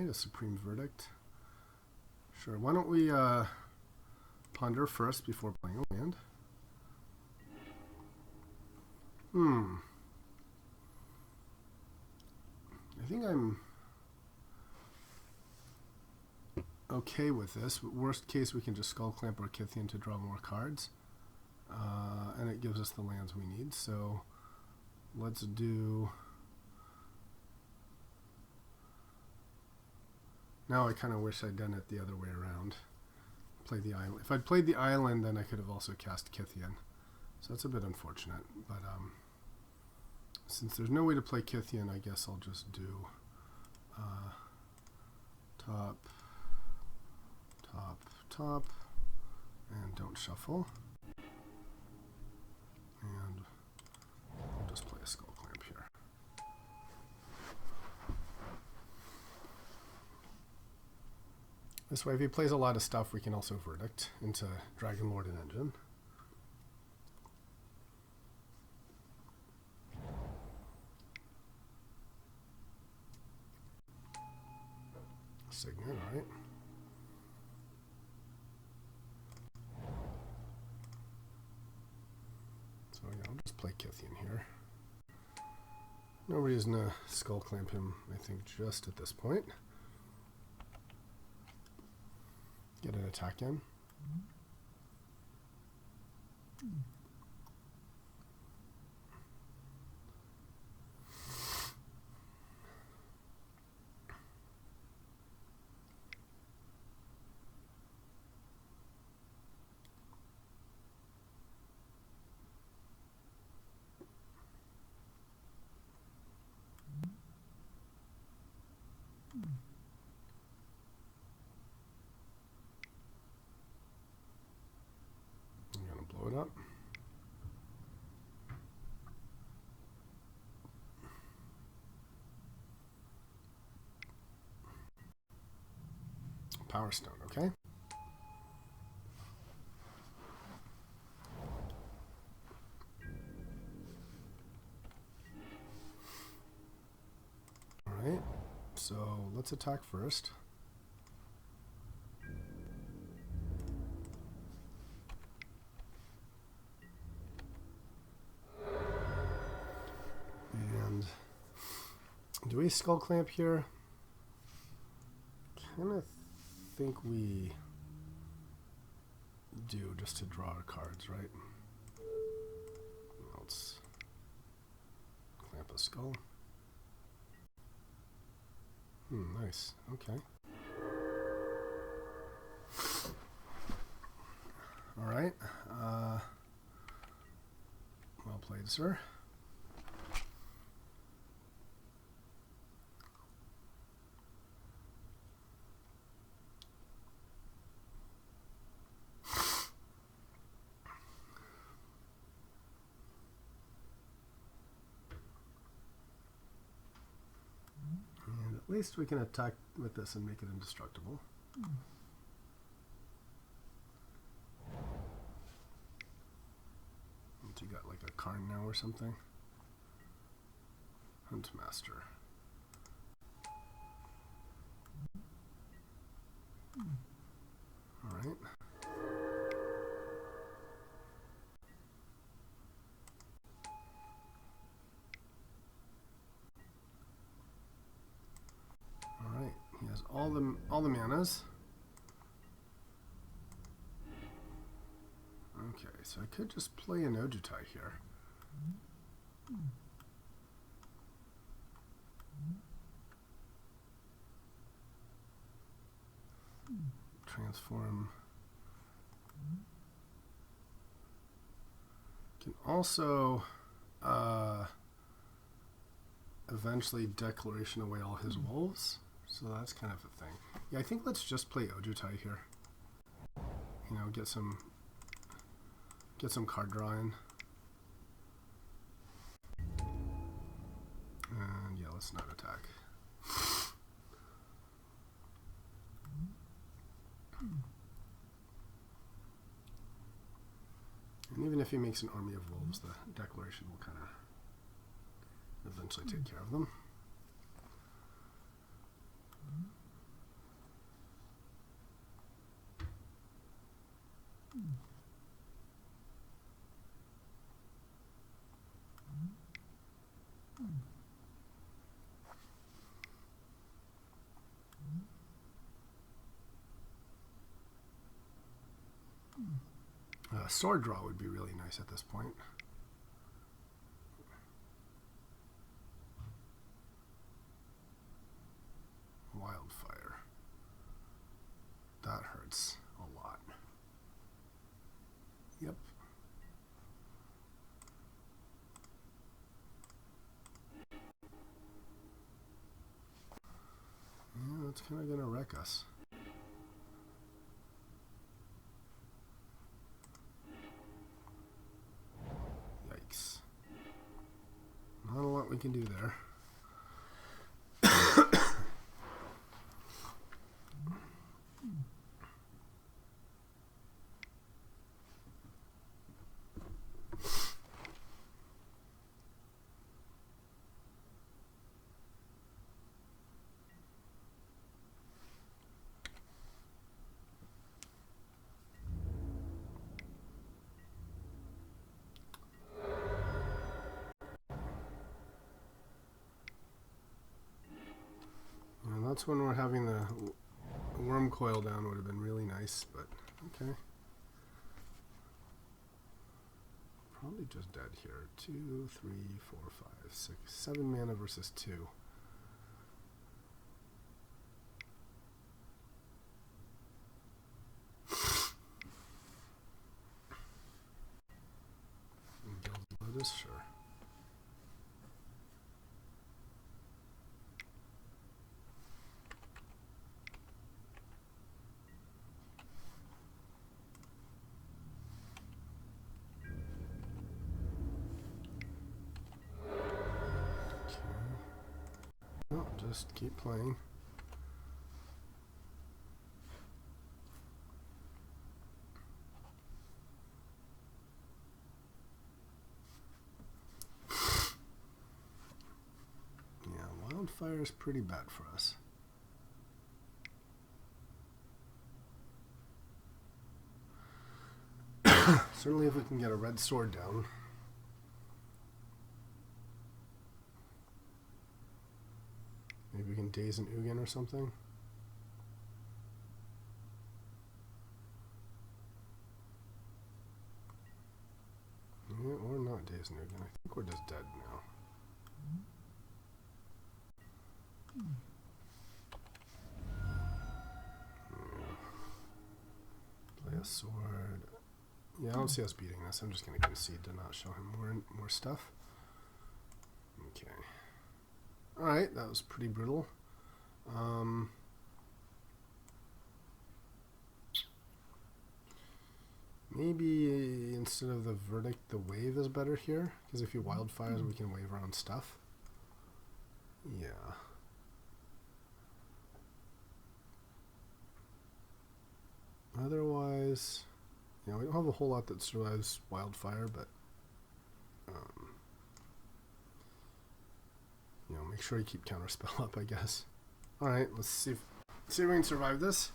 a supreme verdict. Sure, why don't we ponder first before playing a land? I think I'm okay with this. Worst case, we can just Skull Clamp or Kithian to draw more cards. And it gives us the lands we need. So let's do... Now I kind of wish I'd done it the other way around. Play the island. If I'd played the island, then I could have also cast Kithian. So that's a bit unfortunate. But since there's no way to play Kithian, I guess I'll just do top, top, top, and don't shuffle. And I'll just play a Skull Clamp here. This way, if he plays a lot of stuff, we can also Verdict into Dragon Lord and Engine. Signet, alright. So yeah, I'll just play Kithian here. No reason to Skull Clamp him, I think, just at this point. Get an attack in. Blow it up. Power Stone, okay. Alright, so let's attack first. Do we Skull Clamp here? Kind of think we do, just to draw our cards, right? Let's clamp a skull. Nice. Okay. All right. Well played, sir. At least we can attack with this and make it indestructible. What you got, like a Karn now or something? Huntmaster. Alright. Alright, he has all the manas. Okay, so I could just play an Ojutai here. Transform. Can also eventually declaration away all his wolves. So that's kind of a thing. Yeah, I think let's just play Ojutai here. You know, get some card draw in. And yeah, let's not attack. And even if he makes an army of wolves, the declaration will kind of eventually take care of them. sword draw would be really nice at this point. Wildfire. That hurts a lot. Yep. Yeah, it's kind of going to wreck us. Yikes. Not a lot we can do there. That's when we're having the worm coil down would have been really nice, but okay. Probably just dead here. 2, 3, 4, 5, 6, 7 mana versus 2. Build Lotus, sure. No, just keep playing. Yeah, wildfire is pretty bad for us. Certainly if we can get a red sword down. Maybe we can daze an Ugin or something. Yeah, or not daze an Ugin. I think we're just dead now. Yeah. Play a sword. Yeah, I don't see us beating this. I'm just going to concede to not show him more stuff. Okay. Alright, that was pretty brutal. Maybe instead of the verdict, the wave is better here. Because if he wildfires, we can wave around stuff. Yeah. Otherwise, yeah, we don't have a whole lot that survives wildfire, but you know, make sure you keep counterspell up, I guess. All right, let's see if we can survive this.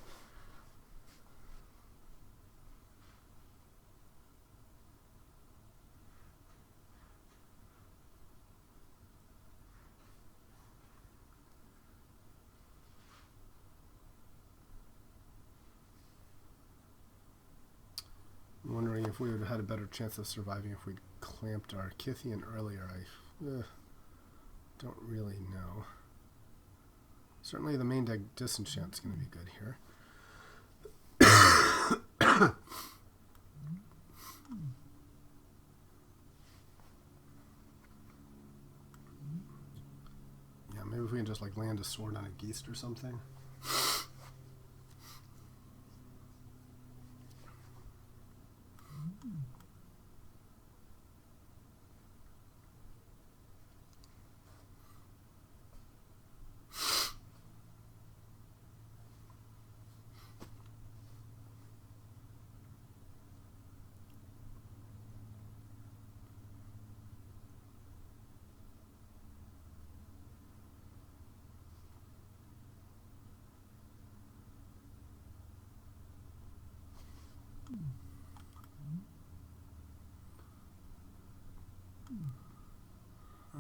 I'm wondering if we would have had a better chance of surviving if we'd clamped our Kythian earlier. I don't really know. Certainly the main deck Disenchant's going to be good here. Yeah, maybe if we can just like land a sword on a Geist or something.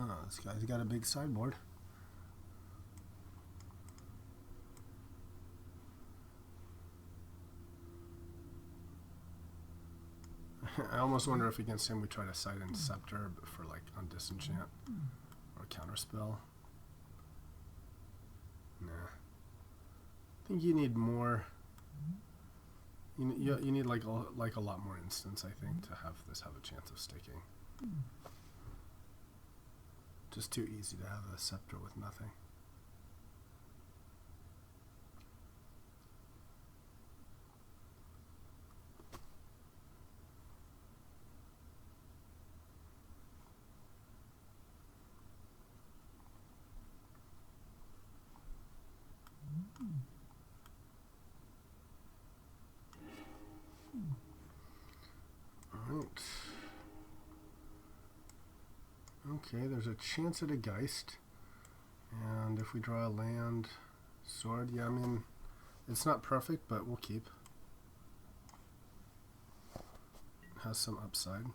Oh, this guy's got a big sideboard. I almost wonder if against him we try to side in Scepter for like on disenchant or counterspell. Nah. I think you need more. You need like a lot more instants, I think, to have this have a chance of sticking. Just too easy to have a Scepter with nothing. Alright. Okay, there's a chance at a Geist. And if we draw a land, sword, yeah, I mean, it's not perfect, but we'll keep. It has some upside.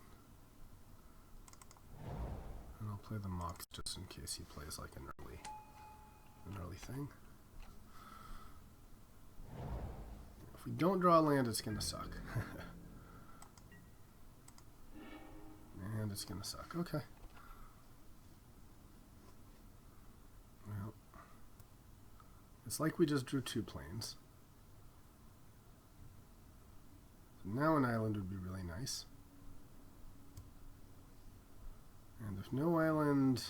And I'll play the Mox just in case he plays like an early thing. If we don't draw a land, it's gonna suck. And it's gonna suck. Okay. Well, it's like we just drew 2 planes. So now an island would be really nice. And if no island,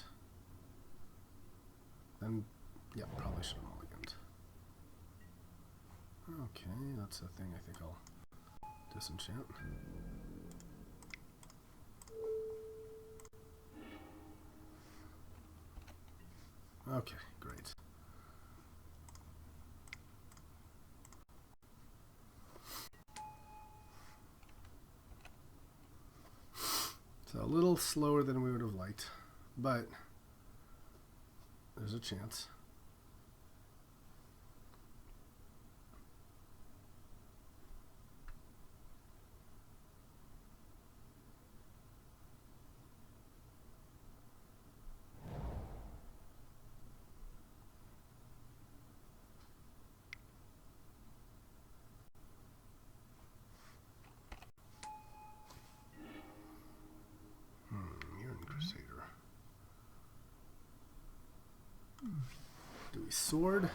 then yeah, probably should have mulliganed. Okay, that's a thing I think I'll disenchant. Okay, great. So a little slower than we would have liked, but there's a chance. Do we sword?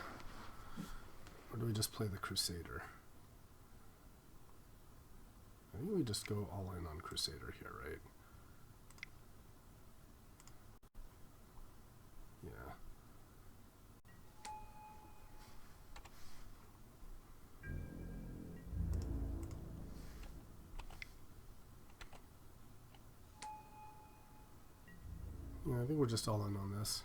Or do we just play the Crusader? I think we just go all in on Crusader here, right? Yeah. Yeah, I think we're just all in on this.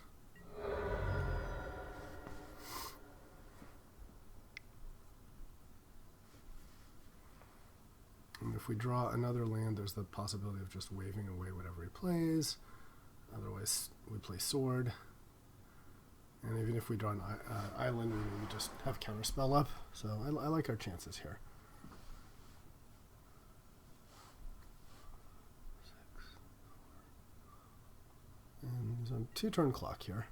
And if we draw another land, there's the possibility of just waving away whatever he plays. Otherwise, we play sword. And even if we draw an island, we maybe just have counterspell up. So I like our chances here. 6. And he's on 2-turn clock here.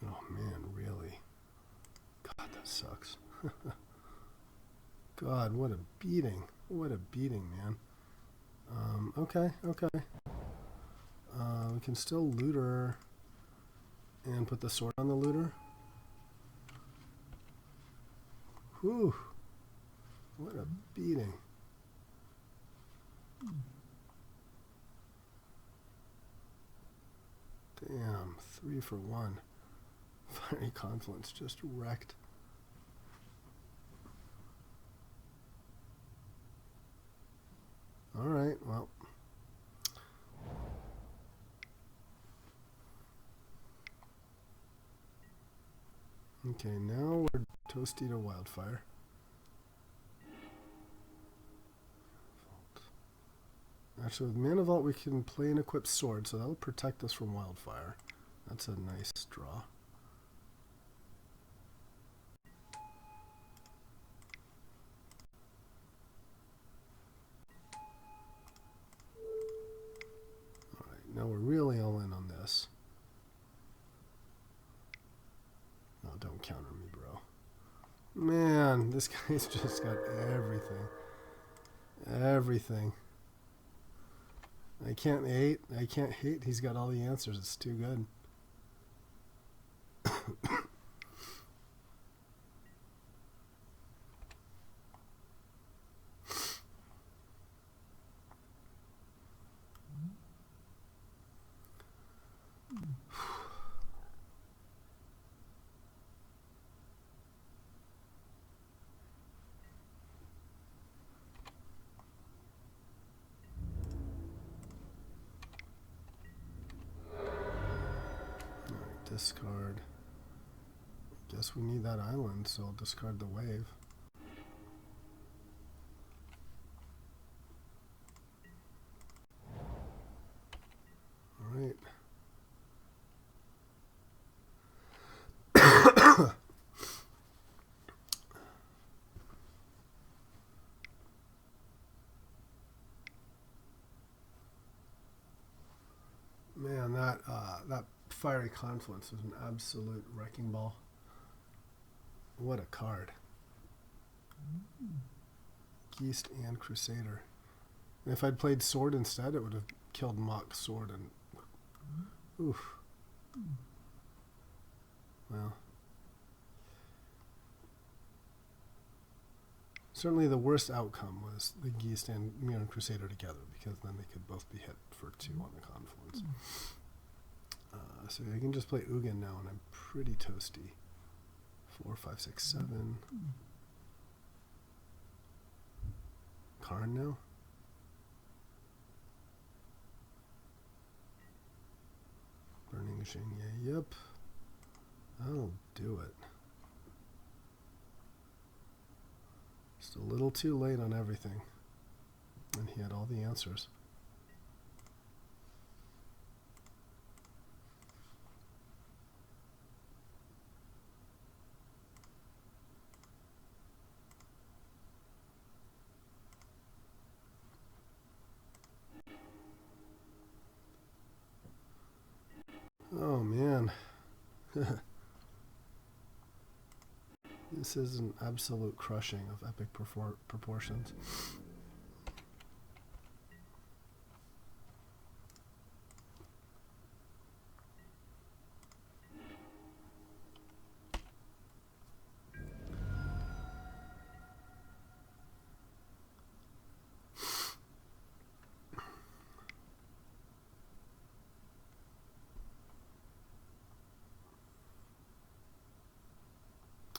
Oh man, really? God, that sucks. God, what a beating. What a beating, man. Okay. We can still looter and put the sword on the looter. Whew. What a beating. Damn, 3 for 1. Fiery Confluence just wrecked. Alright, well. Okay, now we're toasty to Wildfire. Actually, with Mana Vault, we can play an equipped sword, so that'll protect us from wildfire. That's a nice draw. Alright, now we're really all in on this. No, don't counter me, bro. Man, this guy's just got everything. Everything. I can't hate. He's got all the answers. It's too good. Discard. Guess we need that island, so I'll discard the wave. Alright. Man, that Fiery Confluence was an absolute wrecking ball. What a card. Geist and Crusader. And if I'd played Sword instead, it would have killed Mock Sword and... Oof. Well. Certainly the worst outcome was the Geist and Mirror Crusader together, because then they could both be hit for 2 on the Confluence. So I can just play Ugin now, and I'm pretty toasty. 4, 5, 6, 7. Karn now? Burning Xingye, yep. I'll do it. Just a little too late on everything. And he had all the answers. Oh man. This is an absolute crushing of epic proportions.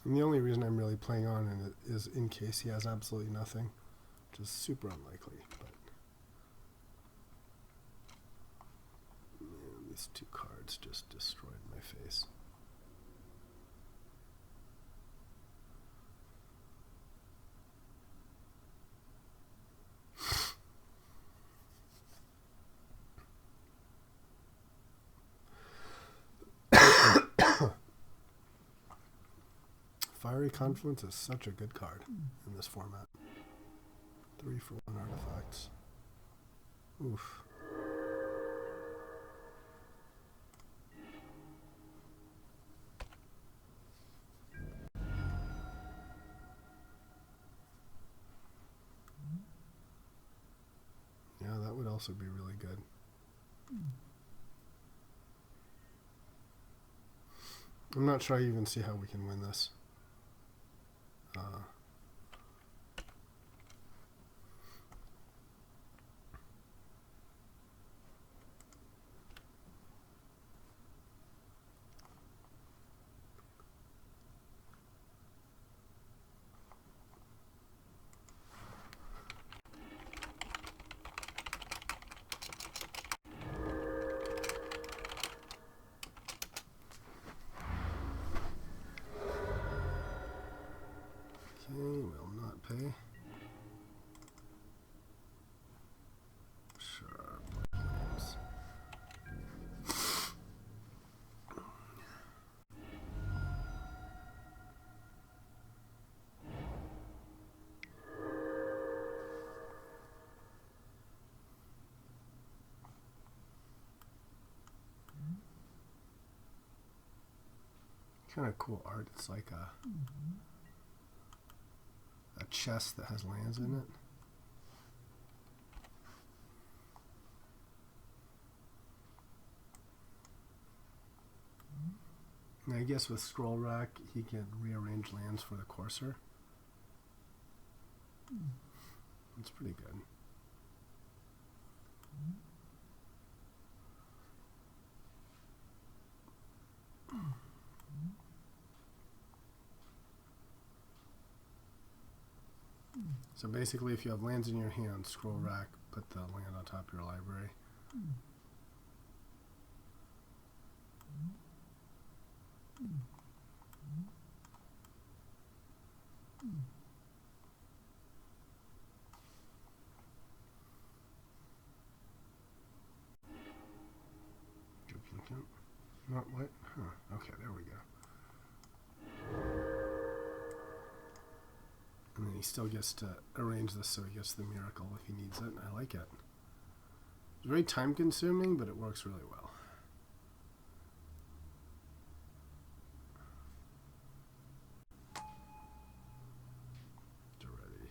And the only reason I'm really playing on in it is in case he has absolutely nothing, which is super unlikely. But man, these 2 cards just destroyed my face. Fiery Confluence is such a good card in this format. 3 for 1 artifacts. Oof. Yeah, that would also be really good. I'm not sure I even see how we can win this. Okay, will not pay. Kind of cool art. It's like a chest that has lands in it. And I guess with scroll rack, he can rearrange lands for the courser. It's pretty good. So basically, if you have lands in your hand, scroll rack, put the land on top of your library. Duplicate. Not what? Huh. Okay, there we go. And then he still gets to arrange this so he gets the miracle if he needs it. I like it. It's very time consuming, but it works really well. Already.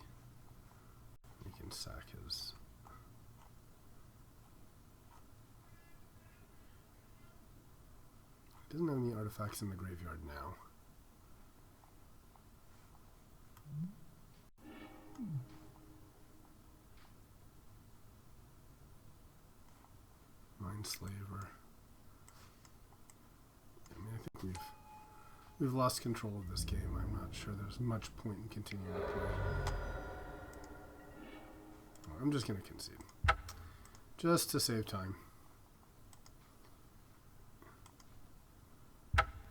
We can sack his. He doesn't have any artifacts in the graveyard now. Mindslaver. I mean, I think we've lost control of this game. I'm not sure there's much point in continuing to play. Well, I'm just going to concede. Just to save time.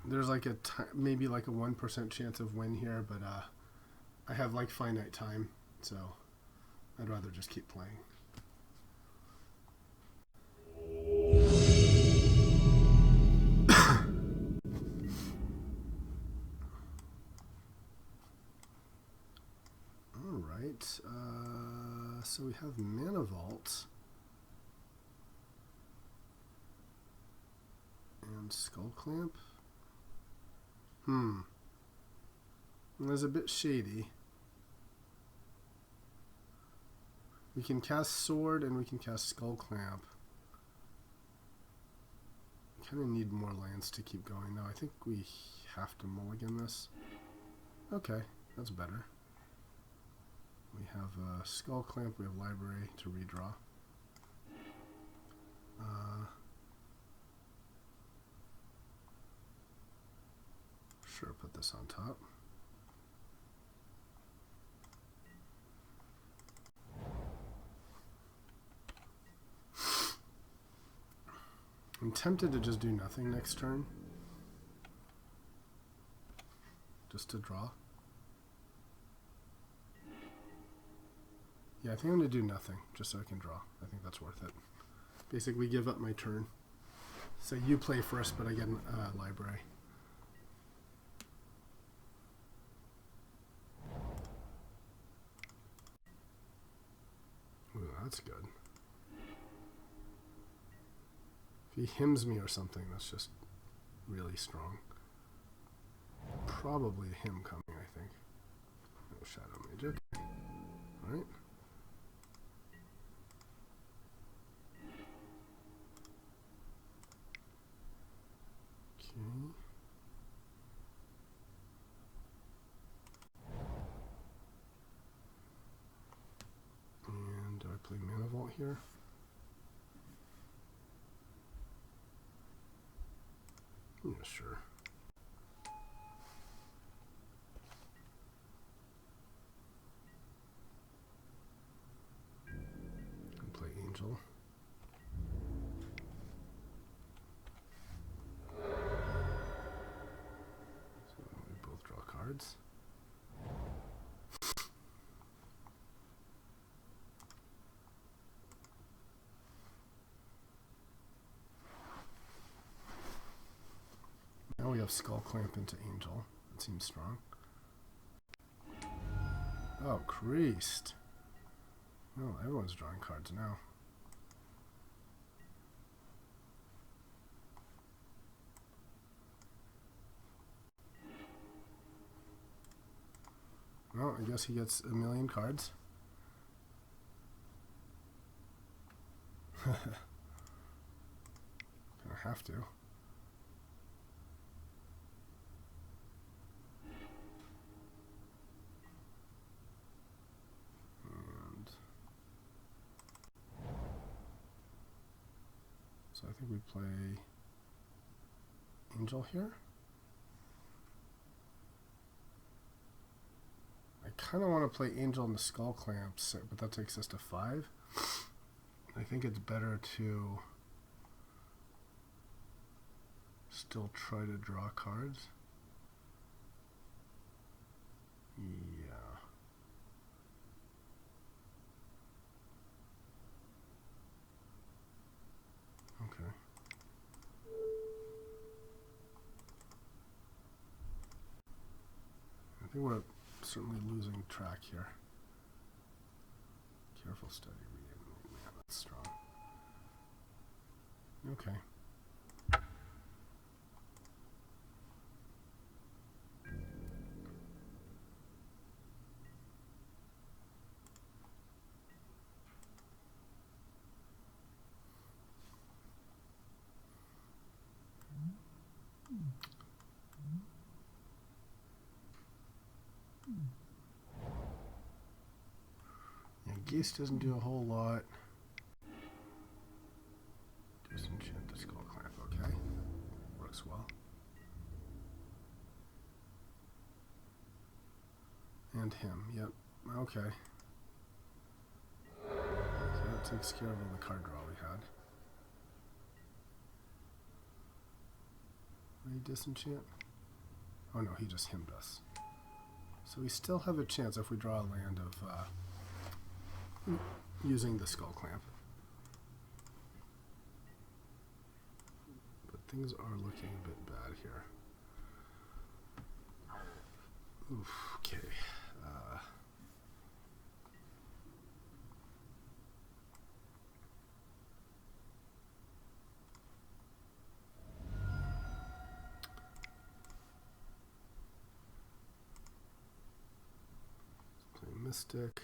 There's like maybe like a 1% chance of win here, but I have like finite time, so I'd rather just keep playing. Alright, so we have Mana Vault and Skull Clamp. That's a bit shady. We can cast Sword and we can cast Skull Clamp. We kind of need more lands to keep going though. I think we have to mulligan this. Okay, that's better. We have Skull Clamp, we have Library to redraw. Sure, put this on top. I'm tempted to just do nothing next turn. Just to draw. Yeah, I think I'm going to do nothing, just so I can draw. I think that's worth it. Basically give up my turn. So you play first, but I get a library. Ooh, that's good. If he hymns me or something, that's just really strong. Probably a hymn coming, I think. No Shadow Magic. Alright. Okay. And do I play Mana Vault here? Yeah, sure. And play Angel. So we both draw cards. Now we have Skull Clamp into Angel. That seems strong. Oh, creased. Oh, everyone's drawing cards now. Well, I guess he gets a million cards. Gonna have to. And so I think we play Angel here. I kind of want to play Angel and the Skull Clamps, but that takes us to 5. I think it's better to still try to draw cards. Yeah. Okay. I think we're certainly losing track here. Careful study reading. Man, that's strong. Okay. Yeah, Geese doesn't do a whole lot. Disenchant the Skull Clamp, okay. Works well. And him, yep. Okay. So that takes care of all the card draw we had. Will he disenchant? Oh no, he just himmed us. So we still have a chance if we draw a land of using the Skull Clamp. But things are looking a bit bad here. Oof, okay. Play Mystic.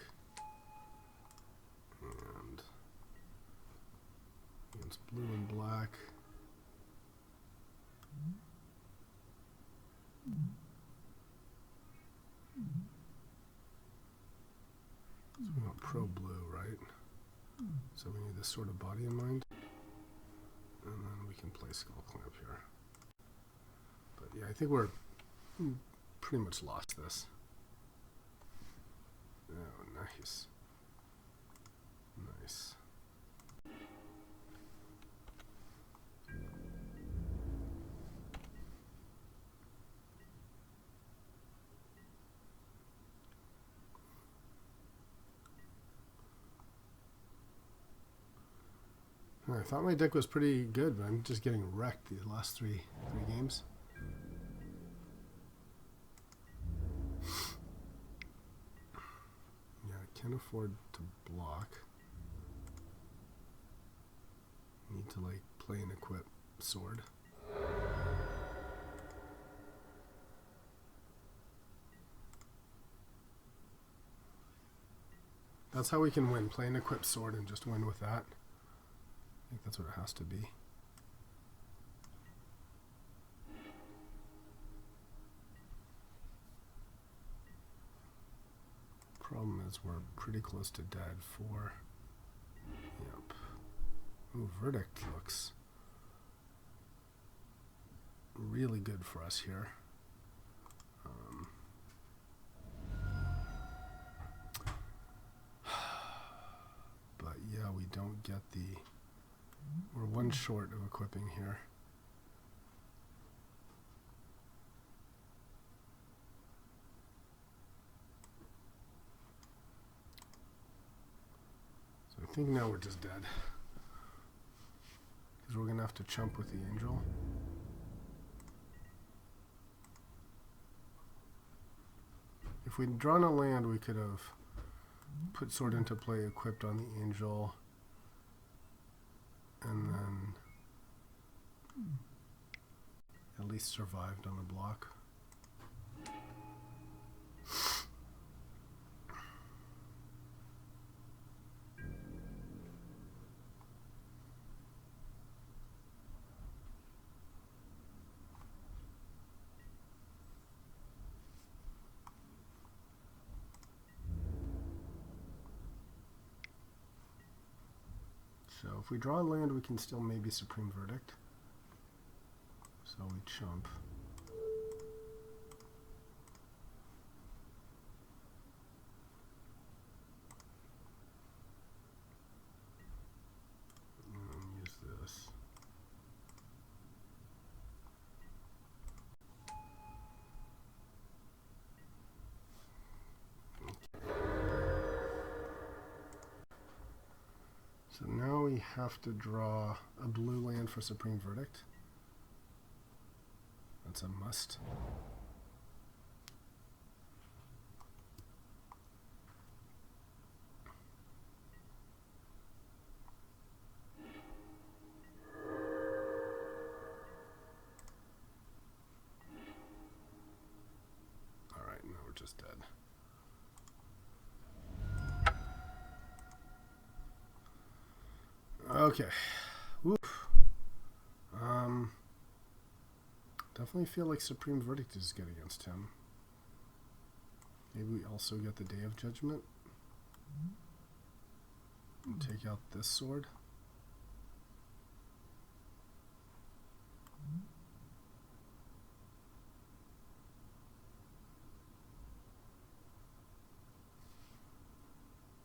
And against blue and black. So we want pro blue, right? So we need this sort of body in mind. And then we can play Skull Clamp here. But yeah, I think we're pretty much lost this. Oh, nice. Nice. I thought my deck was pretty good, but I'm just getting wrecked these last three games. Yeah, I can't afford to block. Need to like play and equip sword. That's how we can win. Play and equip sword and just win with that. I think that's what it has to be. Problem is we're pretty close to dead for... Yep. Ooh, Verdict looks really good for us here. But yeah, we don't get the... We're one short of equipping here. So I think now we're just dead. Because we're going to have to chump with the Angel. If we'd drawn a land, we could have put sword into play, equipped on the Angel, and then at least survived on the block. So if we draw land, we can still maybe Supreme Verdict. So we chump. And use this. So now we have to draw a blue land for Supreme Verdict. That's a must. All right, now we're just dead. Okay. Woof. Definitely feel like Supreme Verdict is good against him. Maybe we also get the Day of Judgment. And take out this sword.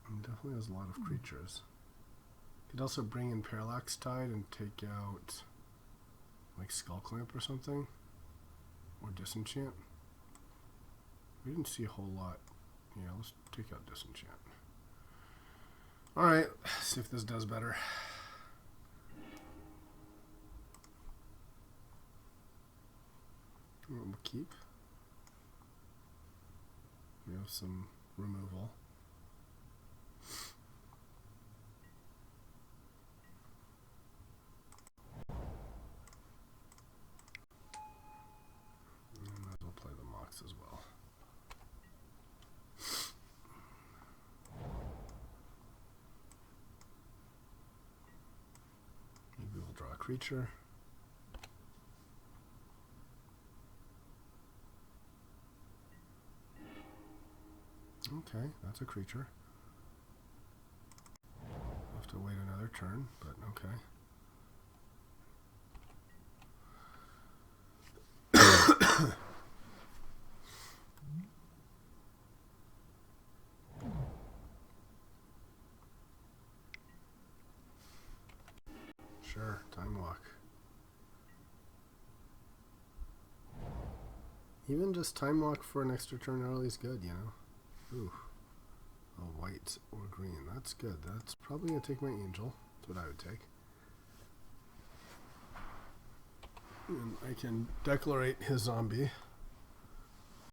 And definitely has a lot of creatures. Could also bring in Parallax Tide and take out like Skull Clamp or something. Or Disenchant. We didn't see a whole lot. Yeah, let's take out Disenchant. Alright, see if this does better. We'll keep. We have some removal. As well. Maybe we'll draw a creature. Okay, that's a creature. I'll have to wait another turn, but okay. Sure, Time Walk. Even just Time Walk for an extra turn early is good, you know? Ooh. A white or green. That's good. That's probably going to take my Angel. That's what I would take. And I can declarate his zombie.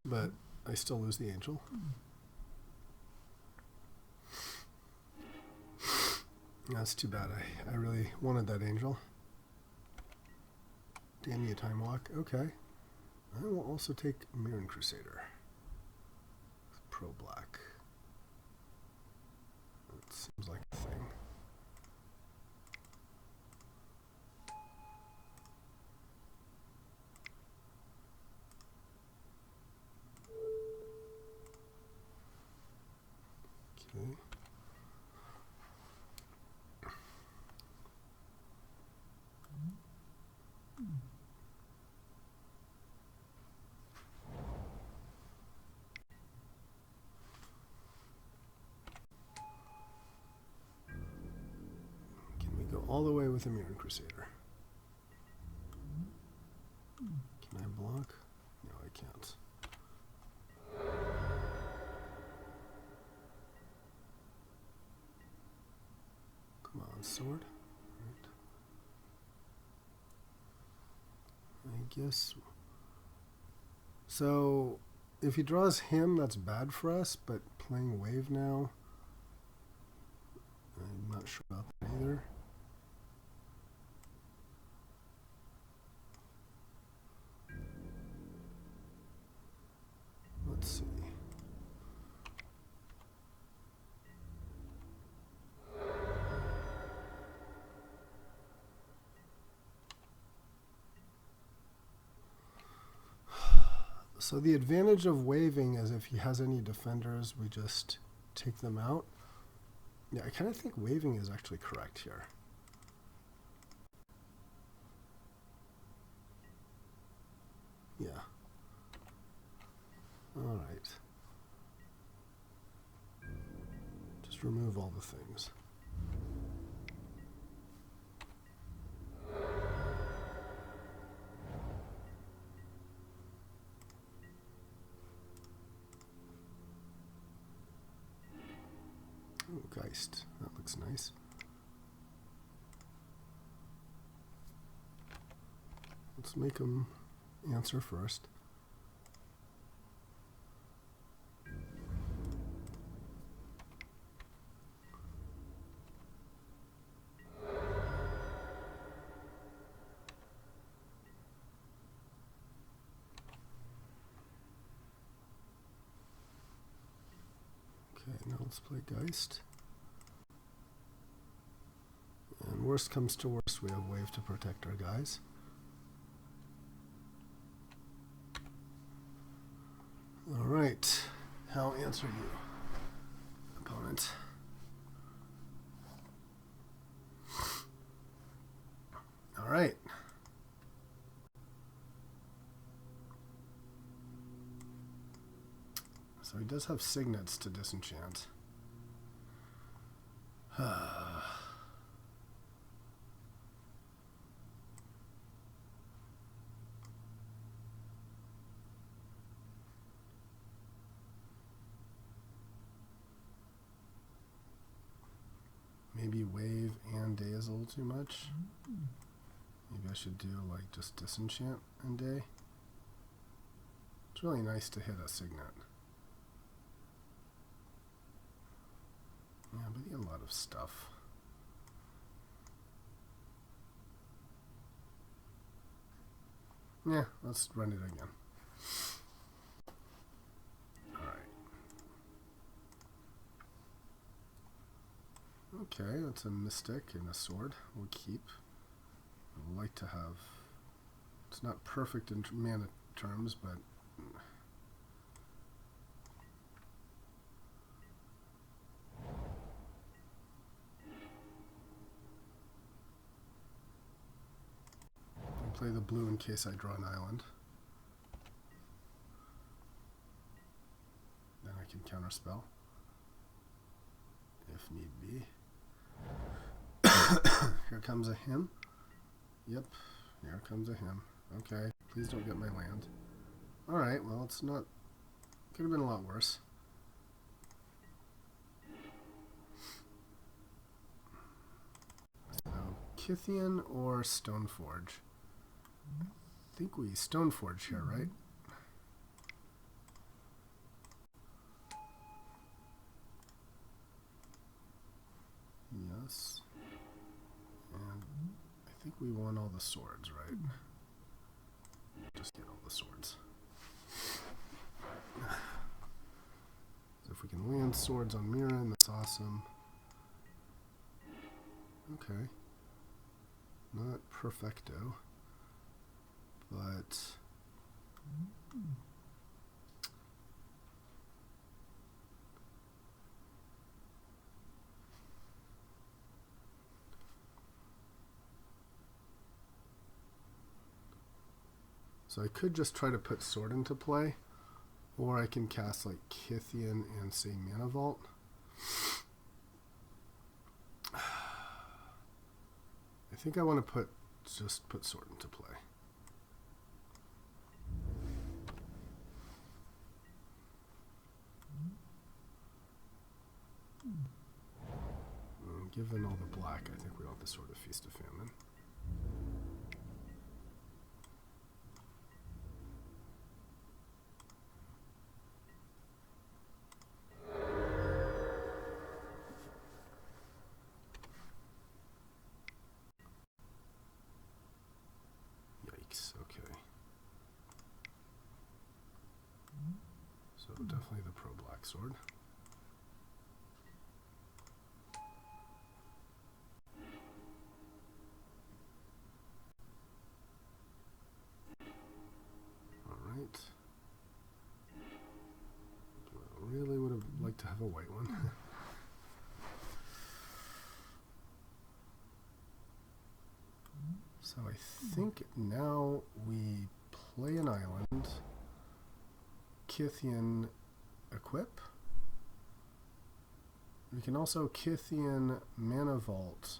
But I still lose the Angel. That's too bad. I really wanted that Angel. Damn you, Time Walk. Okay. I will also take Mirren Crusader. Pro black. That seems like a thing. Okay. All the way with a Mirren Crusader. Can I block? No, I can't. Come on, sword. Right. I guess. So, if he draws him, that's bad for us, but playing Wave now, I'm not sure about that either. Let's see. So the advantage of waving is if he has any defenders, we just take them out. Yeah, I kind of think waving is actually correct here. Yeah. All right. Just remove all the things. Oh, Geist. That looks nice. Let's make them answer first. Okay, now let's play Geist. And worst comes to worst, we have Wave to protect our guys. All right, how answer you, opponent? All right. So he does have signets to disenchant. Maybe Wave and Day is a little too much. Maybe I should do like just disenchant and Day. It's really nice to hit a signet. Yeah, but you get a lot of stuff. Yeah, let's run it again. Alright. Okay, that's a mystic and a sword. We'll keep. I would like to have... It's not perfect in mana terms, but... I'll play the blue in case I draw an island. Then I can counterspell. If need be. Here comes a him. Yep, here comes a him. Okay, please don't get my land. Alright, well, it's not... Could have been a lot worse. So, Kythian or Stoneforge? I think we Stoneforge here, right? Yes. And I think we won all the swords, right? Just get all the swords. So if we can land swords on Mirren, that's awesome. Okay. Not perfecto, but... So I could just try to put sword into play, or I can cast like Kythian and say Mana Vault. I think I want to just put sword into play. Given all the black, I think we want the Sword of Feast of Famine. Yikes, okay. So definitely the pro-black sword. Alright. I really would have liked to have a white one. So I think now we play an island, Kythian equip. We can also Kythian mana vault.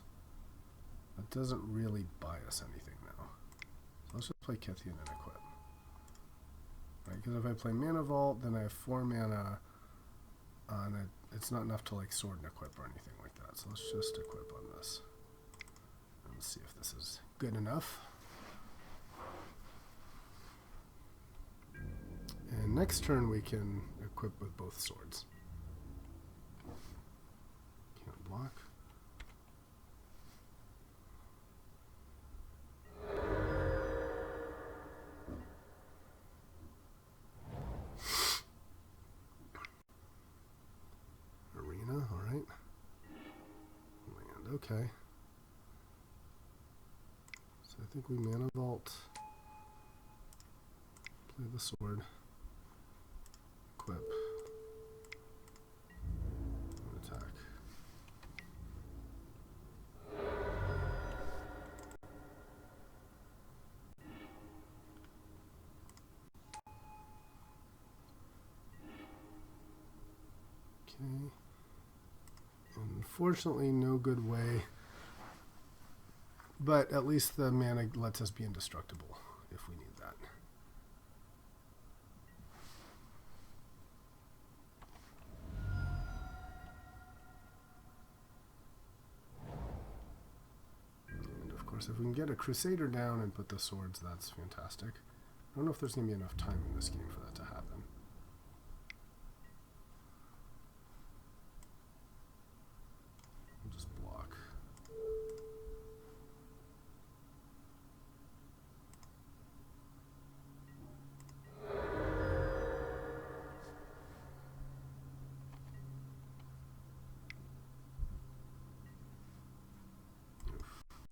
That doesn't really buy us anything now. So let's just play Kythian and equip. Right, because if I play mana vault, then I have 4 mana on it. It's not enough to like sword and equip or anything like that. So let's just equip on this. And let's see if this is good enough. And next turn we can equip with both swords. Can't block. Arena, alright. Land, okay. So I think we mana vault. Play the sword. Equip. And attack. Okay. Unfortunately, no good way. But at least the mana lets us be indestructible if we need that. And of course, if we can get a Crusader down and put the swords, that's fantastic. I don't know if there's going to be enough time in this game for that to happen. We'll just block.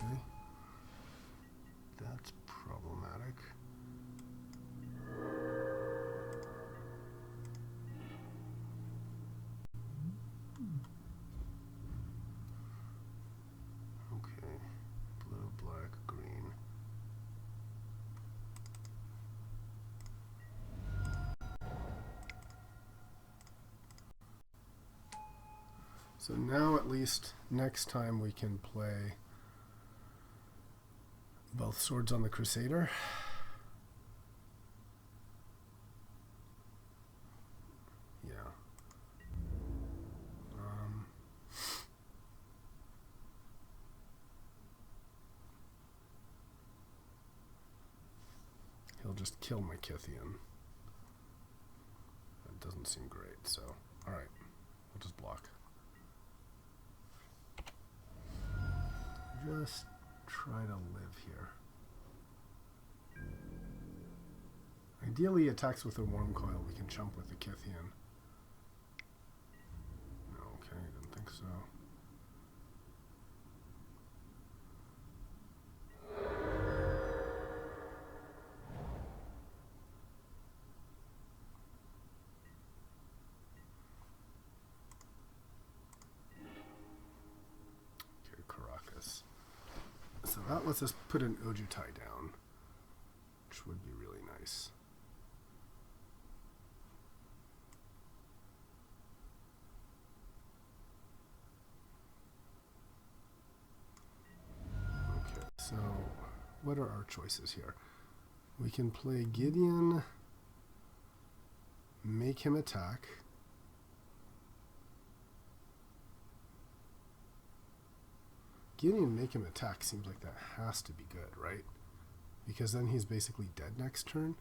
Okay. That's problematic. Okay. Blue, black, green. So now at least next time we can play both swords on the Crusader. Yeah. He'll just kill my Kythian. That doesn't seem great, so alright. We'll just block. Just try to live here. Ideally, attacks with a Worm Coil. We can chump with the Kythian. Okay, didn't think so. Okay, Caracas. So that lets us put an Ojutai down, which would be really nice. Okay, so what are our choices here? We can play Gideon, make him attack. Gideon make him attack seems like that has to be good, right? Because then he's basically dead next turn.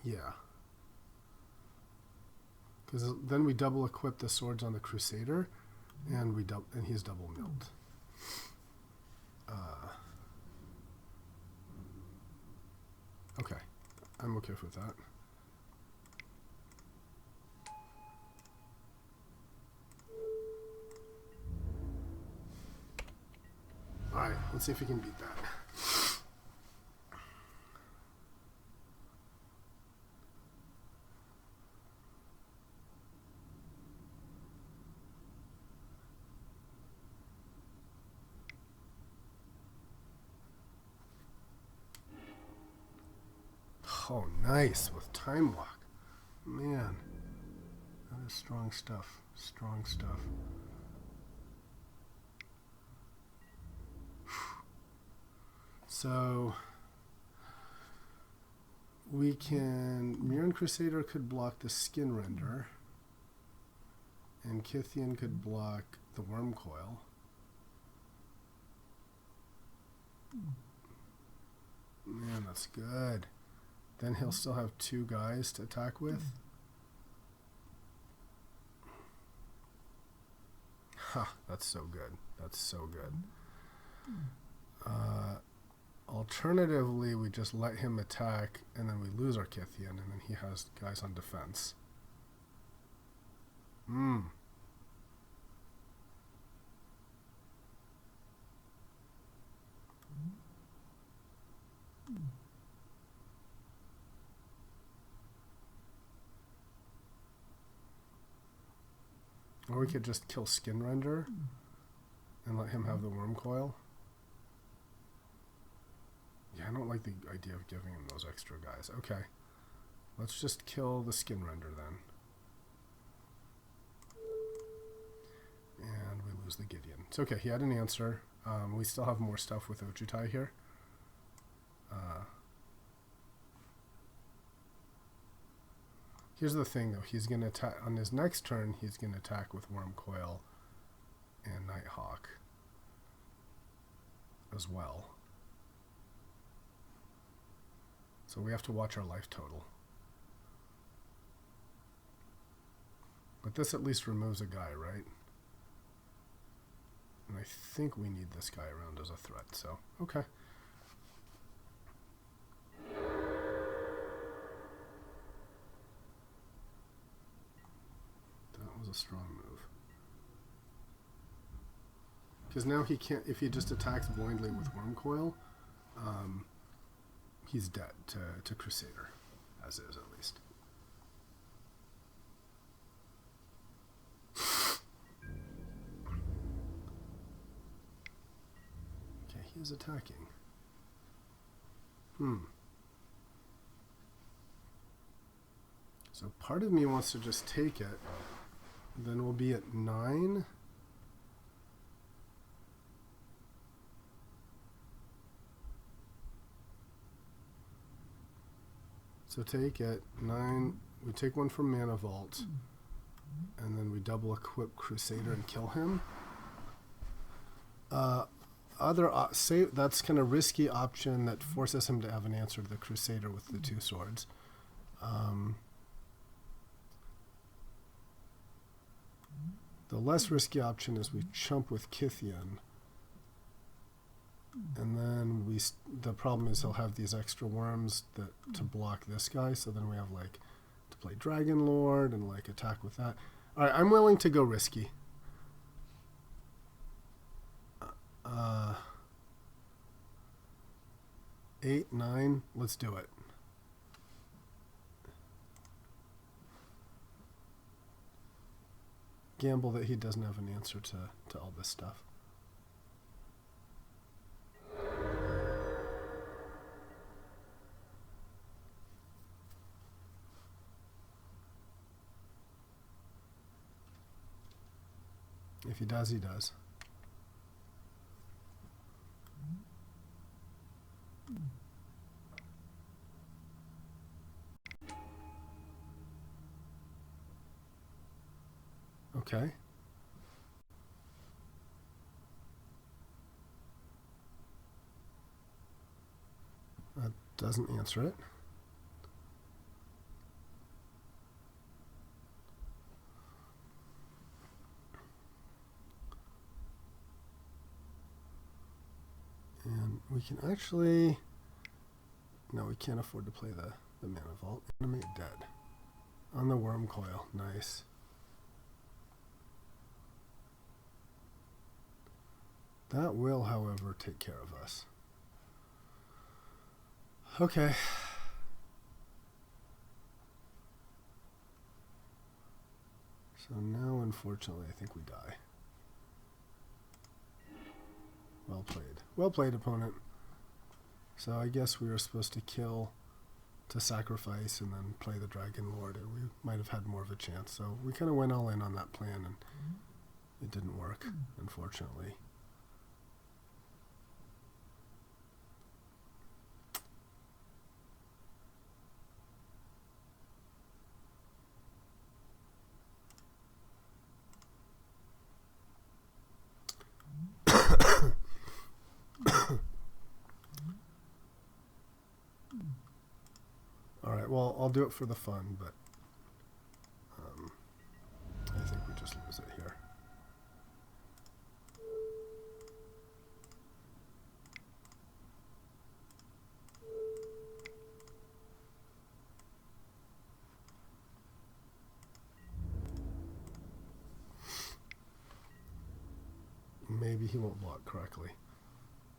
Yeah. Because then we double equip the swords on the Crusader, and he's double milled. Okay, I'm okay with that. Alright, let's see if we can beat that. Oh, nice with time walk. Man, that is strong stuff. Strong stuff. So we can... Mirren Crusader could block the Skin Render, and Kithian could block the Worm Coil. Man, that's good. Then he'll still have 2 guys to attack with. Ha, that's so good. That's so good. Alternatively, we just let him attack, and then we lose our Kithian, and then he has guys on defense. Or we could just kill Skin Render and let him have the Worm Coil. Yeah, I don't like the idea of giving him those extra guys. Okay. Let's just kill the Skin Render then. And we lose the Gideon. It's okay, he had an answer. We still have more stuff with Ojutai here. Here's the thing though, he's going to attack, on his next turn, he's going to attack with Worm Coil and Nighthawk as well. So we have to watch our life total. But this at least removes a guy, right? And I think we need this guy around as a threat, so okay. That was a strong move. Because now he can't, if he just attacks blindly with Worm Coil, he's dead to Crusader, as is at least. Okay, he is attacking. So part of me wants to just take it. Then we'll be at 9. So take it, 9, we take one from Mana Vault, and then we double equip Crusader and kill him. Say that's kind of risky option that forces him to have an answer to the Crusader with the 2 swords. The less risky option is we chump with Kithian. And then the problem is he'll have these extra worms to block this guy, so then we have like to play Dragon Lord and like attack with that. Alright, I'm willing to go risky. 8, 9, let's do it. Gamble that he doesn't have an answer to all this stuff. If he does, he does. Okay. That doesn't answer it. And we can actually... No, we can't afford to play the Mana Vault. Animate dead. On the Worm Coil. Nice. That will, however, take care of us. Okay. So now, unfortunately, I think we die. Well played. Well played, opponent. So I guess we were supposed to kill to sacrifice and then play the Dragon Lord, we might have had more of a chance. So we kind of went all in on that plan, and it didn't work, unfortunately. All right, well, I'll do it for the fun, but I think we just lose it here. Maybe he won't block correctly.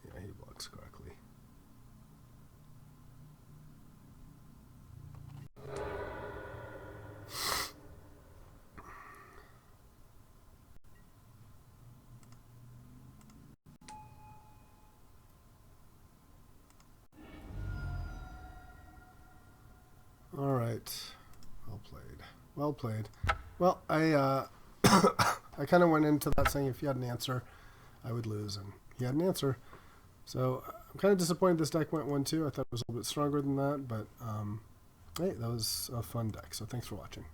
Yeah, he blocks correctly. All right. Well played. Well played. Well, I I kind of went into that saying if he had an answer, I would lose, and he had an answer. So I'm kind of disappointed this deck went 1-2. I thought it was a little bit stronger than that, but hey, that was a fun deck. So thanks for watching.